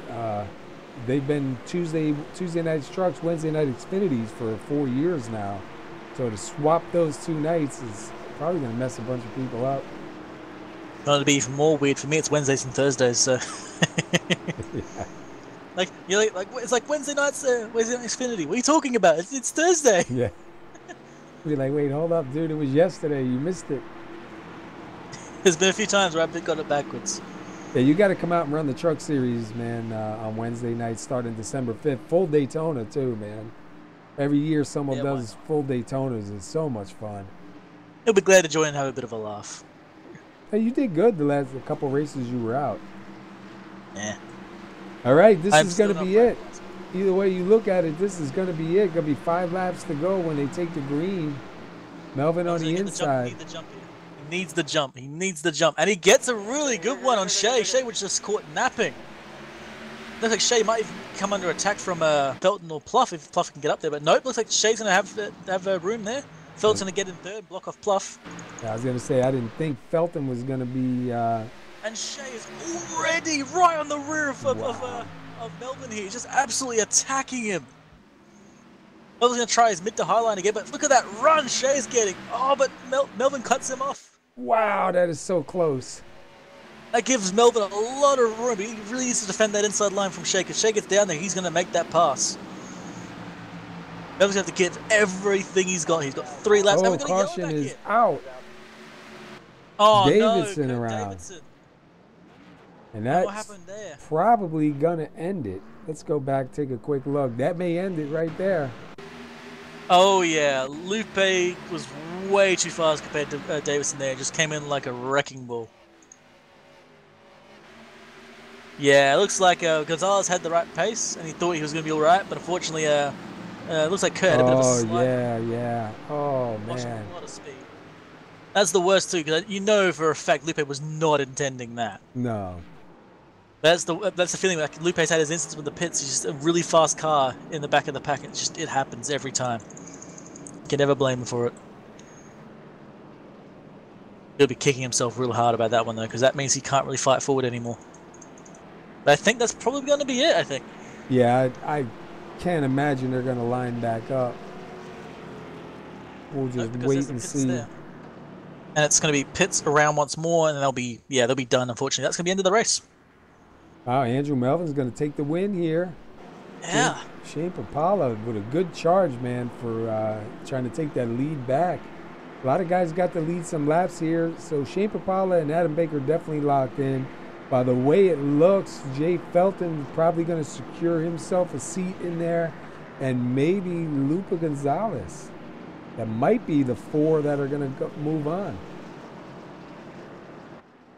They've been Tuesday nights trucks, Wednesday night Xfinities for 4 years now. So to swap those 2 nights is probably going to mess a bunch of people up. Going to be even more weird for me. It's Wednesdays and Thursdays, so. Yeah. Like it's like Wednesday nights, Wednesday night Xfinity. What are you talking about? It's Thursday. Yeah. We're like, wait, hold up, dude. It was yesterday. You missed it. There's been a few times where I've got it backwards. Yeah, you got to come out and run the Truck Series, man, on Wednesday night starting December 5th. Full Daytona, too, man. Every year someone does full Daytonas. It's so much fun. He'll be glad to join and have a bit of a laugh. Hey, you did good the last couple races you were out. Yeah. All right, this is going to be it. Either way you look at it, this is going to be it. Going to be 5 laps to go when they take the green. Melvin on the inside. He needs the jump. He needs the jump. And he gets a really good one on Shea. Shea was just caught napping. Looks like Shea might even come under attack from Felton or Pluff if Pluff can get up there. But nope, looks like Shea's going to have room there. Felton's going to get in 3rd, block off Pluff. Yeah, I was going to say, I didn't think Felton was going to be... And Shea is already right on the rear of Melvin here. He's just absolutely attacking him. Melvin's going to try his mid to high line again, but look at that run Shea's getting. Oh, but Melvin cuts him off. Wow, that is so close. That gives Melvin a lot of room. He really needs to defend that inside line from Shea. If Shea gets down there, he's going to make that pass. Melvin's going to have to give everything he's got. He's got 3 laps. Oh, caution is here. out. Oh, Davidson no, around. Davidson. And that's what happened there? Probably going to end it. Let's go back, take a quick look. That may end it right there. Oh yeah, Lupe was way too fast compared to Davison there. Just came in like a wrecking ball. Yeah, it looks like Gonzalez had the right pace and he thought he was going to be all right, but unfortunately, it looks like Kurt had a bit of a Oh slide, yeah. Oh lost man. a lot of speed. That's the worst too, because you know for a fact Lupe was not intending that. No. That's the feeling. Like Lupe's had his instance with the pits. He's just a really fast car in the back of the pack. It happens every time. You can never blame him for it. He'll be kicking himself real hard about that one though, because that means he can't really fight forward anymore. But I think that's probably going to be it. I think. Yeah, I can't imagine they're gonna line back up. We'll No, just because wait there's the and pits see. there. And it's going to be pits around once more, and they'll be done. Unfortunately, that's going to be the end of the race. Wow, Andrew Melvin's gonna take the win here. Yeah. Shane Papala with a good charge, man, for trying to take that lead back. A lot of guys got to lead some laps here, so Shane Papala and Adam Baker definitely locked in. By the way it looks, Jay Felton probably going to secure himself a seat in there, and maybe Lupa Gonzalez. That might be the four that are going to move on.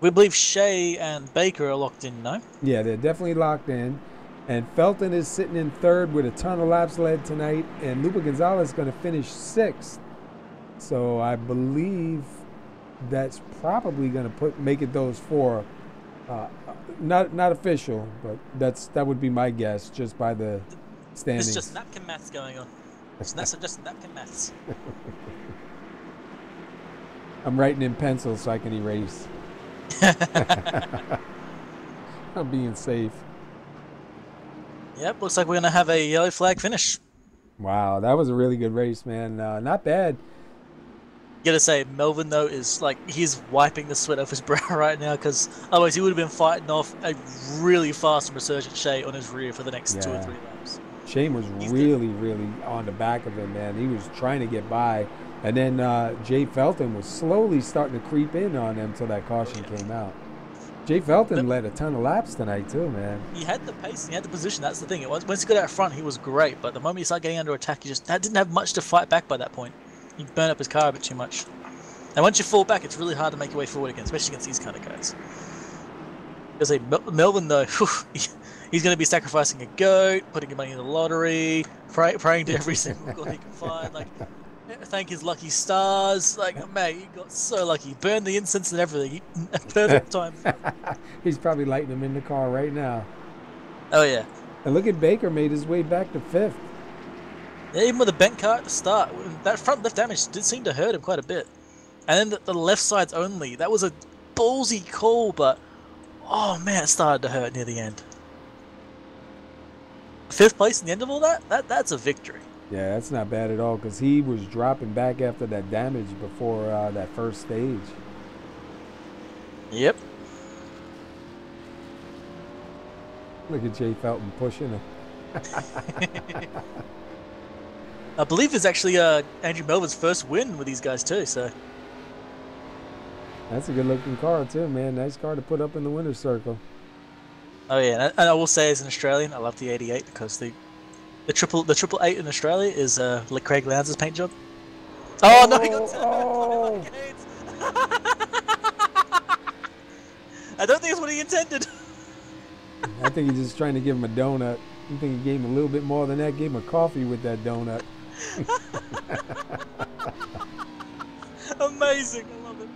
We believe Shea and Baker are locked in now. Yeah, they're definitely locked in. And Felton is sitting in third with a ton of laps led tonight, and Lupa Gonzalez is going to finish sixth. So I believe that's probably going to make it those four. Not official, but that would be my guess just by the standings. It's just napkin maths going on. That's just napkin maths. I'm writing in pencil so I can erase. I'm being safe. Yep, looks like we're going to have a yellow flag finish. Wow, that was a really good race, man. Not bad. Gotta say, Melvin though is like he's wiping the sweat off his brow right now, because otherwise he would have been fighting off a really fast and resurgent Shea on his rear for the next 2 or 3 laps. Shane was really on the back of him, man. He was trying to get by, and then Jay Felton was slowly starting to creep in on him until that caution came out. Jay Felton led a ton of laps tonight too, man. He had the pace, and he had the position. That's the thing. Once he got out front, he was great, but the moment he started getting under attack, he just didn't have much to fight back by that point. He burned up his car a bit too much. And once you fall back, it's really hard to make your way forward again, especially against these kind of guys. Because Melvin, though, he's going to be sacrificing a goat, putting money in the lottery, praying to every single god he can find, like, thank his lucky stars. Like, mate, he got so lucky. Burned the incense and everything. Perfect time. He's probably lighting him in the car right now. Oh, yeah. And look at Baker made his way back to fifth. Yeah, even with a bent car at the start, that front left damage did seem to hurt him quite a bit. And then the left sides only, that was a ballsy call, but oh man, it started to hurt near the end. 5th place in the end of all that's a victory. Yeah, that's not bad at all, because he was dropping back after that damage before that first stage. Yep. Look at Jay Felton pushing him. I believe it's actually Andrew Melvin's first win with these guys too, so. That's a good looking car too, man. Nice car to put up in the winner's circle. Oh yeah, and I will say as an Australian, I love the 88 because the triple 8 in Australia is Craig Lowndes' paint job. Oh no, he got I don't think it's what he intended. I think he's just trying to give him a donut. You think he gave him a little bit more than that? Gave him a coffee with that donut. Amazing, I love it.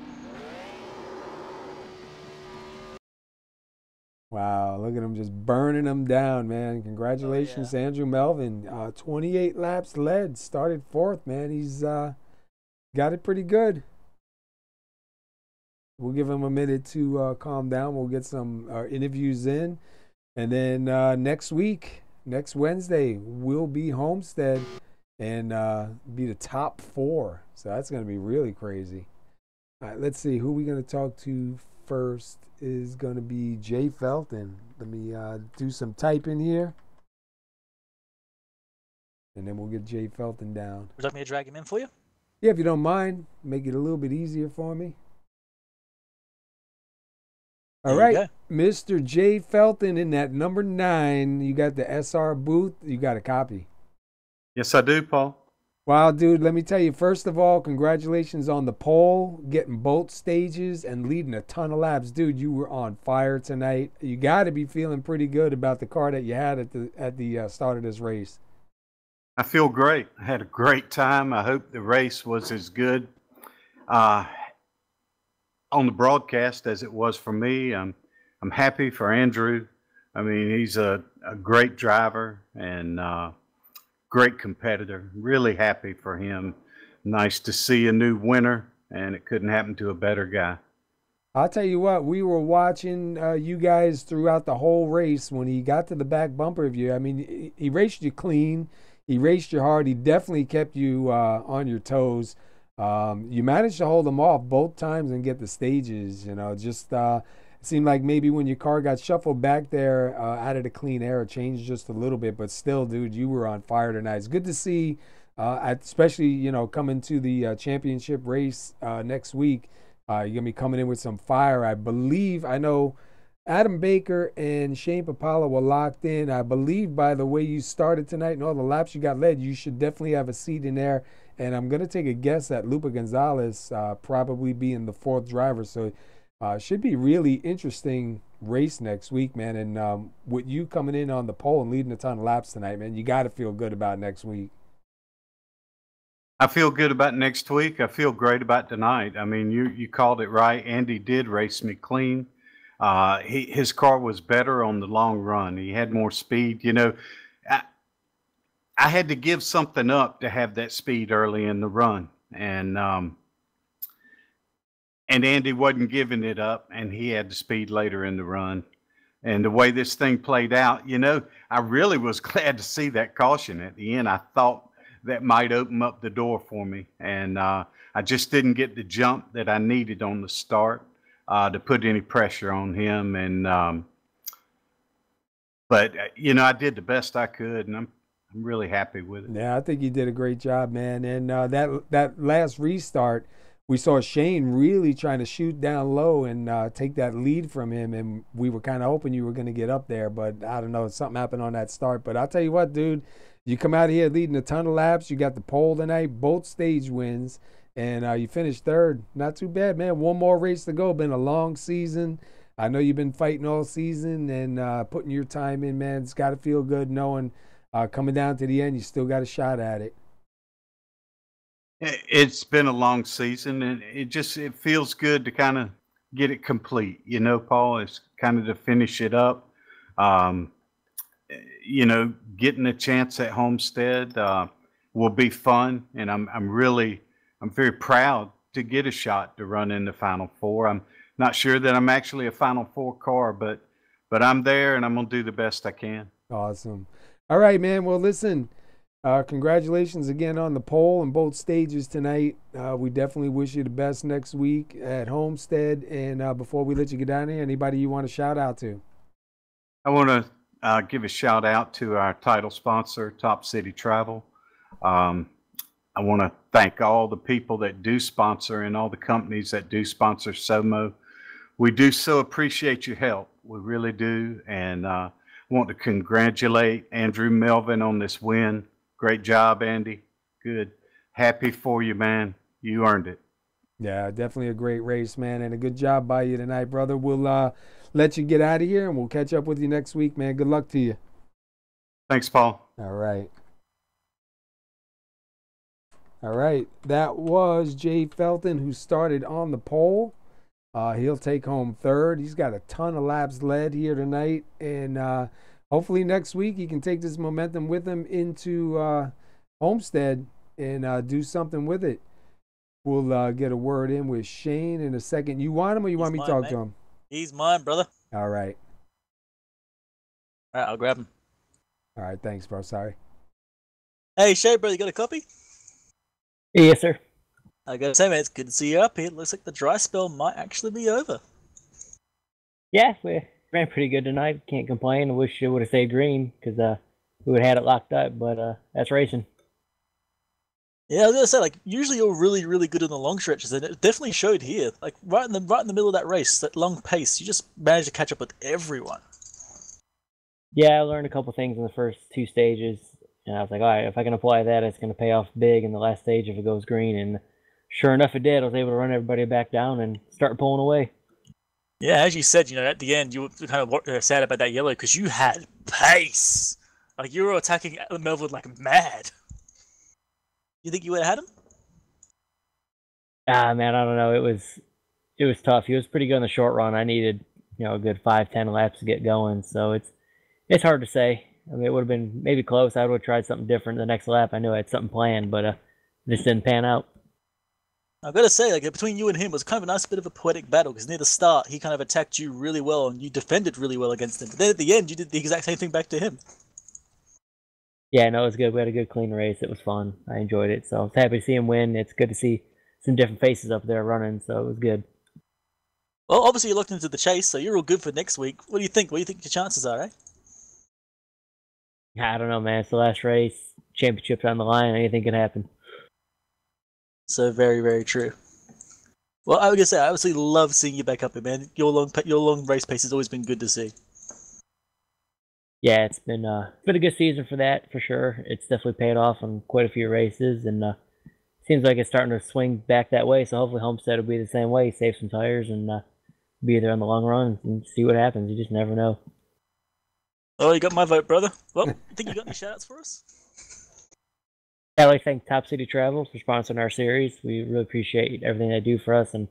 Wow, look at him just burning them down, man. Congratulations to Andrew Melvin. 28 laps led, started 4th, man. He's got it pretty good. We'll give him a minute to calm down. We'll get some interviews in. And then next Wednesday, we'll be Homestead and be the top 4. So that's going to be really crazy. All right, let's see. Who we going to talk to first is going to be Jay Felton. Let me do some typing here. And then we'll get Jay Felton down. Would you like me to drag him in for you? Yeah, if you don't mind. Make it a little bit easier for me. All right, Mr. Jay Felton in that number 9. You got the SR booth. You got a copy. Yes, I do, Paul. Wow, dude, let me tell you, first of all, congratulations on the pole, getting both stages and leading a ton of laps. Dude, you were on fire tonight. You got to be feeling pretty good about the car that you had at the start of this race. I feel great. I had a great time. I hope the race was as good uh, on the broadcast as it was for me. I'm happy for Andrew. I mean, he's a great driver and great competitor. Really happy for him. Nice to see a new winner, and it couldn't happen to a better guy. I'll tell you what, we were watching you guys throughout the whole race. When he got to the back bumper of you, I mean, he raced you clean. He raced you hard. He definitely kept you on your toes. You managed to hold him off both times and get the stages. Just it seemed like maybe when your car got shuffled back there out of the clean air, it changed just a little bit. But still, dude, you were on fire tonight. It's good to see, especially coming to the championship race next week. You're gonna be coming in with some fire. I know Adam Baker and Shane Papala were locked in. I believe by the way you started tonight and all the laps you got led, you should definitely have a seat in there. And I'm gonna take a guess at Lupa Gonzalez probably being the fourth driver. So should be really interesting race next week, man. And with you coming in on the pole and leading a ton of laps tonight, man, you got to feel good about next week. I feel good about next week. I feel great about tonight. I mean, you called it right. Andy did race me clean. His car was better on the long run. He had more speed. I, I had to give something up to have that speed early in the run, and Andy wasn't giving it up, and he had the speed later in the run. And the way this thing played out, I really was glad to see that caution at the end. I thought that might open up the door for me, and I just didn't get the jump that I needed on the start to put any pressure on him. But I did the best I could, and I'm really happy with it. Yeah, I think you did a great job, man. And that last restart, we saw Shane really trying to shoot down low and take that lead from him, and we were kind of hoping you were going to get up there, but I don't know, something happened on that start. But I'll tell you what, dude, you come out here leading a ton of laps. You got the pole tonight, both stage wins, and you finished third. Not too bad, man. One more race to go. Been a long season. I know you've been fighting all season and putting your time in, man. It's got to feel good knowing coming down to the end, you still got a shot at it. It's been a long season, and it feels good to kind of get it complete. Paul, it's kind of to finish it up. Getting a chance at Homestead will be fun, and I'm very proud to get a shot to run in the Final Four. I'm not sure that I'm actually a Final Four car, but I'm there, and I'm gonna do the best I can. Awesome. All right, man. Well, listen. Congratulations again on the pole and both stages tonight. We definitely wish you the best next week at Homestead. And before we let you get down here, anybody you want to shout out to? I want to give a shout out to our title sponsor, Top City Travel. I want to thank all the people that do sponsor and all the companies that do sponsor SoMo. We do so appreciate your help. We really do. And want to congratulate Andrew Melvin on this win. Great job, Andy. Good. Happy for you, man. You earned it. Yeah, definitely a great race, man, and a good job by you tonight, brother. We'll let you get out of here, and we'll catch up with you next week, man. Good luck to you. Thanks, Paul. All right. All right. That was Jay Felton, who started on the pole. He'll take home third. He's got a ton of laps led here tonight, and hopefully next week he can take this momentum with him into Homestead and do something with it. We'll get a word in with Shane in a second. You want him or you want me to talk to him? He's mine, brother. All right. All right, I'll grab him. All right, thanks, bro. Sorry. Hey, Shay, brother, you got a copy? Yes, sir. I gotta say, man, it's good to see you up here. It looks like the dry spell might actually be over. Yeah, we ran pretty good tonight. Can't complain. I wish it would have stayed green because we would have had it locked up, but that's racing. Yeah, I was gonna say, like, usually you're really, really good in the long stretches, and it definitely showed here. Like right in the middle of that race, that long pace, you just managed to catch up with everyone. Yeah, I learned a couple things in the first two stages. And I was like, all right, if I can apply that, it's going to pay off big in the last stage if it goes green. And sure enough, it did. I was able to run everybody back down and start pulling away. Yeah, as you said, at the end, you were kind of sad about that yellow because you had pace. Like, you were attacking Melville like mad. You think you would have had him? Ah, man, I don't know. It was tough. He was pretty good in the short run. I needed, a good 5-10 laps to get going. So it's hard to say. I mean, it would have been maybe close. I would have tried something different the next lap. I knew I had something planned, but this didn't pan out. I've got to say, like, between you and him was kind of a nice bit of a poetic battle because near the start, he kind of attacked you really well and you defended really well against him. But then at the end, you did the exact same thing back to him. Yeah, no, it was good. We had a good, clean race. It was fun. I enjoyed it. So I was happy to see him win. It's good to see some different faces up there running. So it was good. Well, obviously, you looked into the chase, so you're all good for next week. What do you think? What do you think your chances are, eh? I don't know, man. It's the last race. Championship's on the line. Anything can happen. So very, very true. Well, I was gonna say, I obviously love seeing you back up here, man. Your long race pace has always been good to see. Yeah, it's been a good season for that for sure. It's definitely paid off on quite a few races, and seems like it's starting to swing back that way. So hopefully Homestead will be the same way. Save some tires and be there on the long run and see what happens. You just never know. Oh, you got my vote, brother. Well, I think you got any shoutouts for us? I'd like to thank Top City Travel for sponsoring our series. We really appreciate everything they do for us and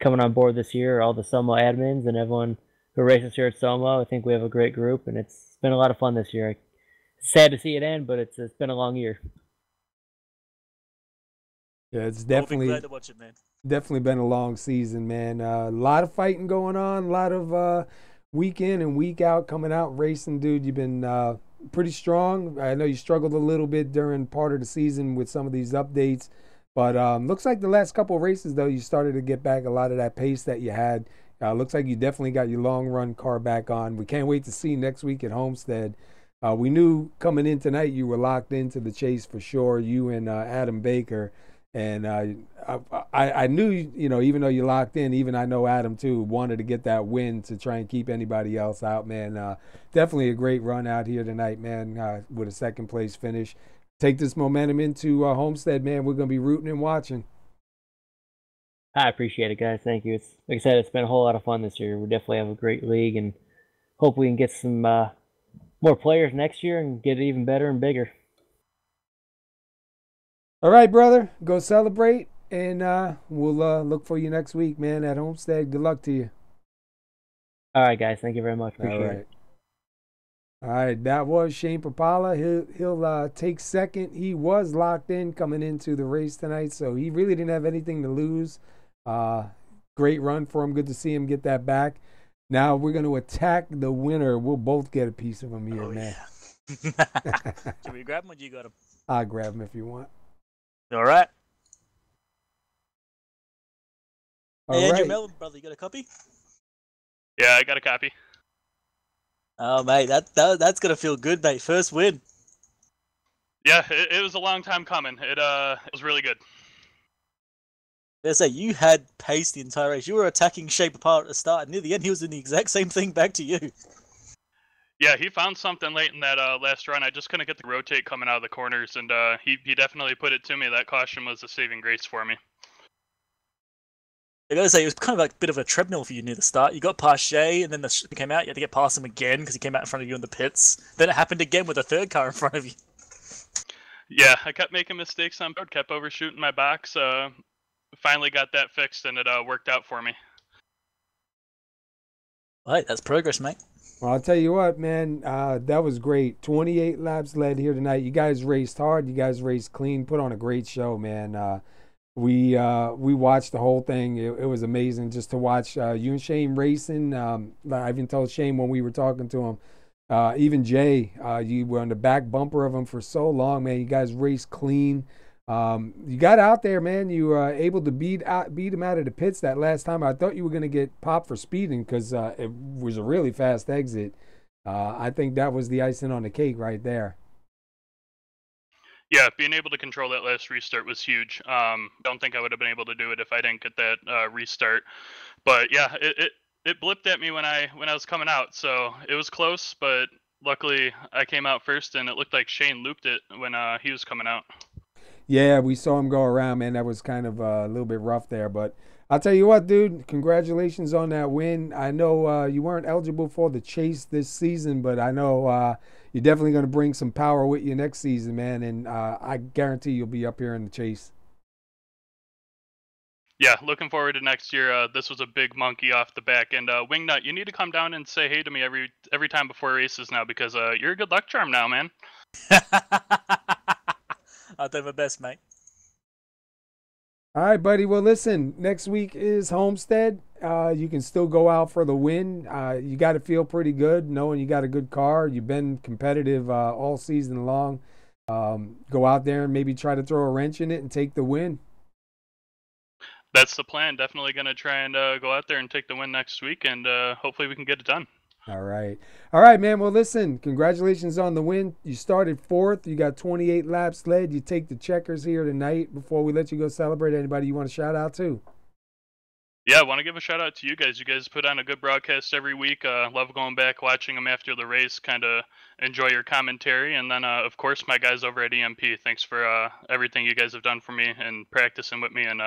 coming on board this year. All the SoMo admins and everyone who races here at SoMo. I think we have a great group, and it's been a lot of fun this year. Sad to see it end, but it's been a long year. Yeah, it's We'll be definitely glad to watch it, man. definitely been a long season, man. A lot of fighting going on, a lot of week in and week out coming out racing, dude. You've been pretty strong. I know you struggled a little bit during part of the season with some of these updates, but looks like the last couple of races though you started to get back a lot of that pace that you had. Looks like you definitely got your long run car back on. We can't wait to see next week at Homestead. We knew coming in tonight you were locked into the chase for sure. You and Adam Baker. And I knew, even though you locked in, even I know Adam too wanted to get that win to try and keep anybody else out, man. Definitely a great run out here tonight, man, with a second place finish. Take this momentum into Homestead, man. We're going to be rooting and watching. I appreciate it, guys. Thank you. It's like I said, it's been a whole lot of fun this year. We definitely have a great league, and hope we can get some more players next year and get it even better and bigger. All right, brother. Go celebrate, and we'll look for you next week, man, at Homestead. Good luck to you. All right, guys. Thank you very much. Appreciate it. All right, that was Shane Papala. He'll take second. He was locked in coming into the race tonight, so he really didn't have anything to lose. Great run for him. Good to see him get that back. Now we're going to attack the winner. We'll both get a piece of him here, man. Yeah. Can we grab him or do you got him? I'll grab him if you want. All right. All hey, Andrew right. Melvin, brother, you got a copy? Yeah, I got a copy. Oh, mate, that's gonna feel good, mate. First win. Yeah, it was a long time coming. It was really good. I say you had pace the entire race. You were attacking Shape apart at the start, and near the end, he was doing the exact same thing back to you. Yeah, he found something late in that last run. I just couldn't get the rotate coming out of the corners, and he definitely put it to me. That caution was a saving grace for me. I gotta say, it was kind of like a bit of a treadmill for you near the start. You got past Shay, and then the came out. You had to get past him again because he came out in front of you in the pits. Then it happened again with a third car in front of you. Yeah, I kept making mistakes on board, kept overshooting my box. Finally got that fixed, and it worked out for me. All right, that's progress, mate. Well, I'll tell you what, man, that was great. 28 laps led here tonight. You guys raced hard. You guys raced clean. Put on a great show, man. We watched the whole thing. It was amazing just to watch you and Shane racing. I even told Shane when we were talking to him, even Jay, you were on the back bumper of him for so long, man. You guys raced clean. You got out there, man. You were able to beat him out of the pits that last time. I thought you were going to get popped for speeding because it was a really fast exit. I think that was the icing on the cake right there. Yeah, being able to control that last restart was huge. Don't think I would have been able to do it if I didn't get that restart. But yeah, it blipped at me when I was coming out, so it was close, but Luckily, I came out first, and it looked like Shane looped it when he was coming out. Yeah, we saw him go around, man. That was kind of a little bit rough there, but I'll tell you what, dude. Congratulations on that win. I know you weren't eligible for the chase this season, but I know you're definitely going to bring some power with you next season, man. And I guarantee you'll be up here in the chase. Yeah, looking forward to next year. This was a big monkey off the back, and Wingnut, you need to come down and say hey to me every time before races now, because you're a good luck charm now, man. I'll do my best, mate. All right, buddy. Well, listen, next week is Homestead. You can still go out for the win. You got to feel pretty good knowing you got a good car. You've been competitive all season long. Go out there and maybe try to throw a wrench in it and take the win. That's the plan. Definitely going to try and go out there and take the win next week, and hopefully we can get it done. All right, man. Well, listen, congratulations on the win. You started fourth. You got 28 laps led. You take the checkers here tonight. Before we let you go celebrate, anybody you want to shout out to? Yeah, I want to give a shout out to you guys. You guys put on a good broadcast every week. Love going back, watching them after the race, kind of enjoy your commentary. And then, of course, my guys over at EMP. Thanks for everything you guys have done for me and practicing with me, and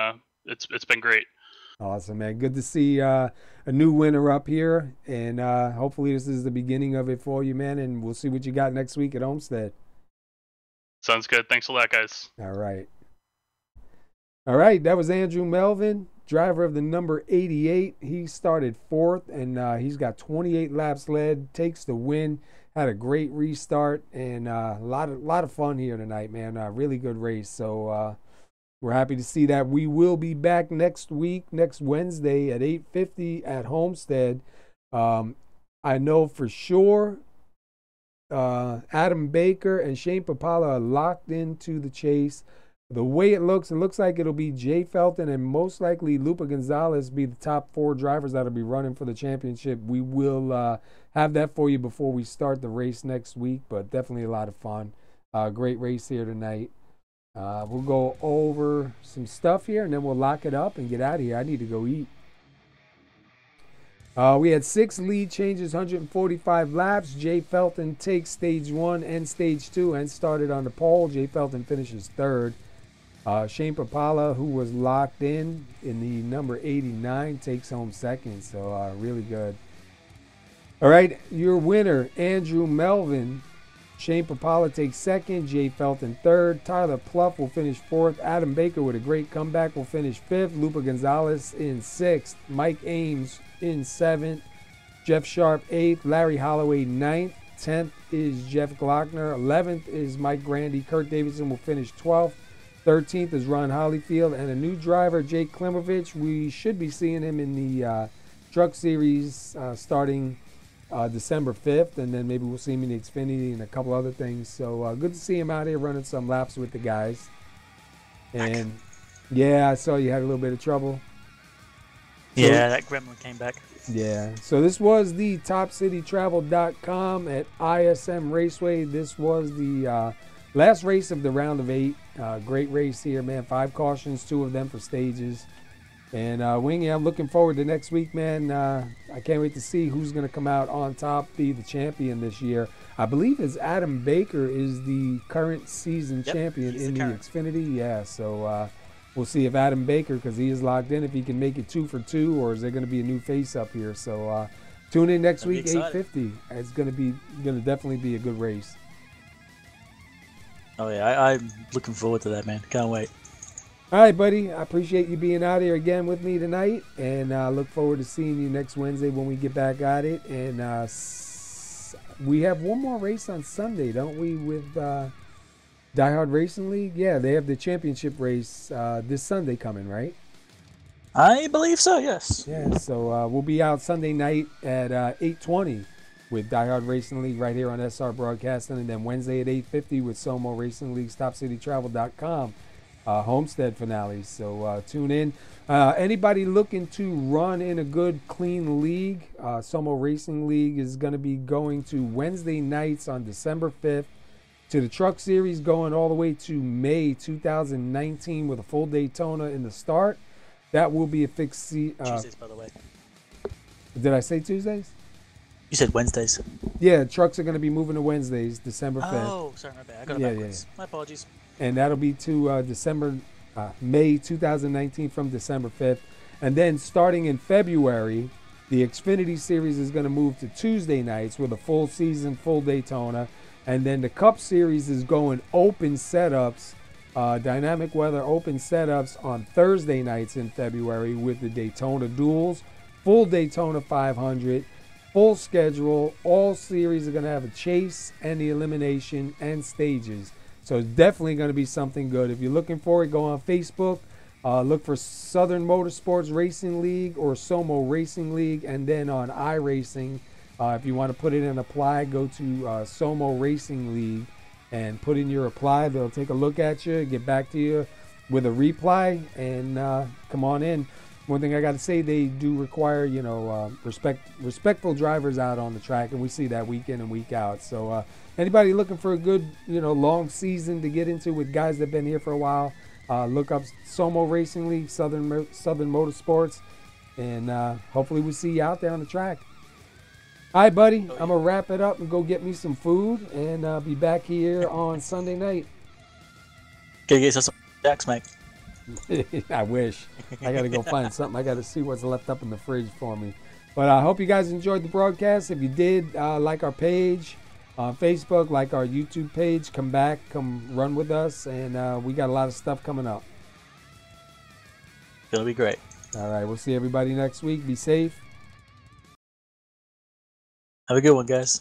it's been great. Awesome, man. Good to see a new winner up here, and hopefully this is the beginning of it for you, man, and we'll see what you got next week at Homestead. Sounds good. Thanks a lot, guys. All right, that was Andrew Melvin, driver of the number 88. He started fourth, and he's got 28 laps led, takes the win, had a great restart, and a lot of fun here tonight, man. Really good race, so we're happy to see that. We will be back next week, next Wednesday at 8:50 at Homestead. I know for sure Adam Baker and Shane Papala are locked into the chase. The way it looks like it'll be Jay Felton and most likely Lupa Gonzalez be the top 4 drivers that'll be running for the championship. We will have that for you before we start the race next week, but definitely a lot of fun. Great race here tonight. We'll go over some stuff here, and then we'll lock it up and get out of here. I need to go eat. We had 6 lead changes, 145 laps. Jay Felton takes stage 1 and stage 2 and started on the pole. Jay Felton finishes 3rd. Shane Papala, who was locked in the number 89, takes home 2nd. So really good. All right, your winner, Andrew Melvin. Shane Papala takes 2nd, Jay Felton 3rd, Tyler Pluff will finish 4th, Adam Baker with a great comeback will finish 5th, Lupa Gonzalez in 6th, Mike Ames in 7th, Jeff Sharp 8th, Larry Holloway 9th, 10th is Jeff Glockner, 11th is Mike Grandy, Kurt Davidson will finish 12th, 13th is Ron Hollyfield, and a new driver, Jake Klimovich. We should be seeing him in the Truck Series starting December 5th, and then maybe we'll see him in the Xfinity and a couple other things. So good to see him out here running some laps with the guys. And yeah, I saw you had a little bit of trouble. Yeah, that gremlin came back. Yeah, so this was the TopCityTravel.com at ISM Raceway. This was the last race of the round of 8. Great race here, man. 5 cautions, 2 of them for stages. And Wingy, I'm looking forward to next week, man. I can't wait to see who's going to come out on top, be the champion this year. I believe it's Adam Baker is the current season champion in the Xfinity. Yeah, so we'll see if Adam Baker, because he is locked in, if he can make it 2 for 2, or is there going to be a new face up here? So tune in next week, 8:50. It's going to definitely be a good race. Oh yeah, I'm looking forward to that, man. Can't wait. All right, buddy. I appreciate you being out here again with me tonight, and I look forward to seeing you next Wednesday when we get back at it. And we have one more race on Sunday, don't we, with Die Hard Racing League? Yeah, they have the championship race this Sunday coming, right? I believe so, yes. Yeah, so we'll be out Sunday night at 8:20 with Die Hard Racing League right here on SR Broadcasting, and then Wednesday at 8:50 with SoMo Racing League's TopCityTravel.com. Homestead finale. So tune in. Anybody looking to run in a good, clean league, SoMo Racing League is going to be going to Wednesday nights on December 5th to the Truck Series, going all the way to May 2019 with a full Daytona in the start. That will be a fixed Tuesdays, by the way. Did I say Tuesdays? You said Wednesdays. Yeah, trucks are going to be moving to Wednesdays, December 5th. Oh, sorry, my bad. I got it Yeah, backwards. My apologies. And that'll be to May 2019 from December 5th. And then starting in February, the Xfinity Series is going to move to Tuesday nights with a full season, full Daytona. And then the Cup Series is going open setups, dynamic weather open setups on Thursday nights in February with the Daytona Duels, full Daytona 500, full schedule. All series are going to have a chase and the elimination and stages. So it's definitely going to be something good. If you're looking for it, go on Facebook. Look for Southern Motorsports Racing League or SoMo Racing League. And then on iRacing, if you want to put it in apply, go to SoMo Racing League and put in your apply. They'll take a look at you, get back to you with a reply, and come on in. One thing I got to say, they do require, respectful drivers out on the track, and we see that week in and week out. So anybody looking for a good, long season to get into with guys that have been here for a while, look up SoMo Racing League, Southern Motorsports, and hopefully we see you out there on the track. All right, buddy, I'm going to wrap it up and go get me some food, and be back here on Sunday night. Gotta get some jacks, mate. I wish. I got to go find something. I got to see what's left up in the fridge for me. But I hope you guys enjoyed the broadcast. If you did, like our page on Facebook, like our YouTube page, come back, come run with us, and we got a lot of stuff coming up. It'll be great. All right, we'll see everybody next week. Be safe. Have a good one, guys.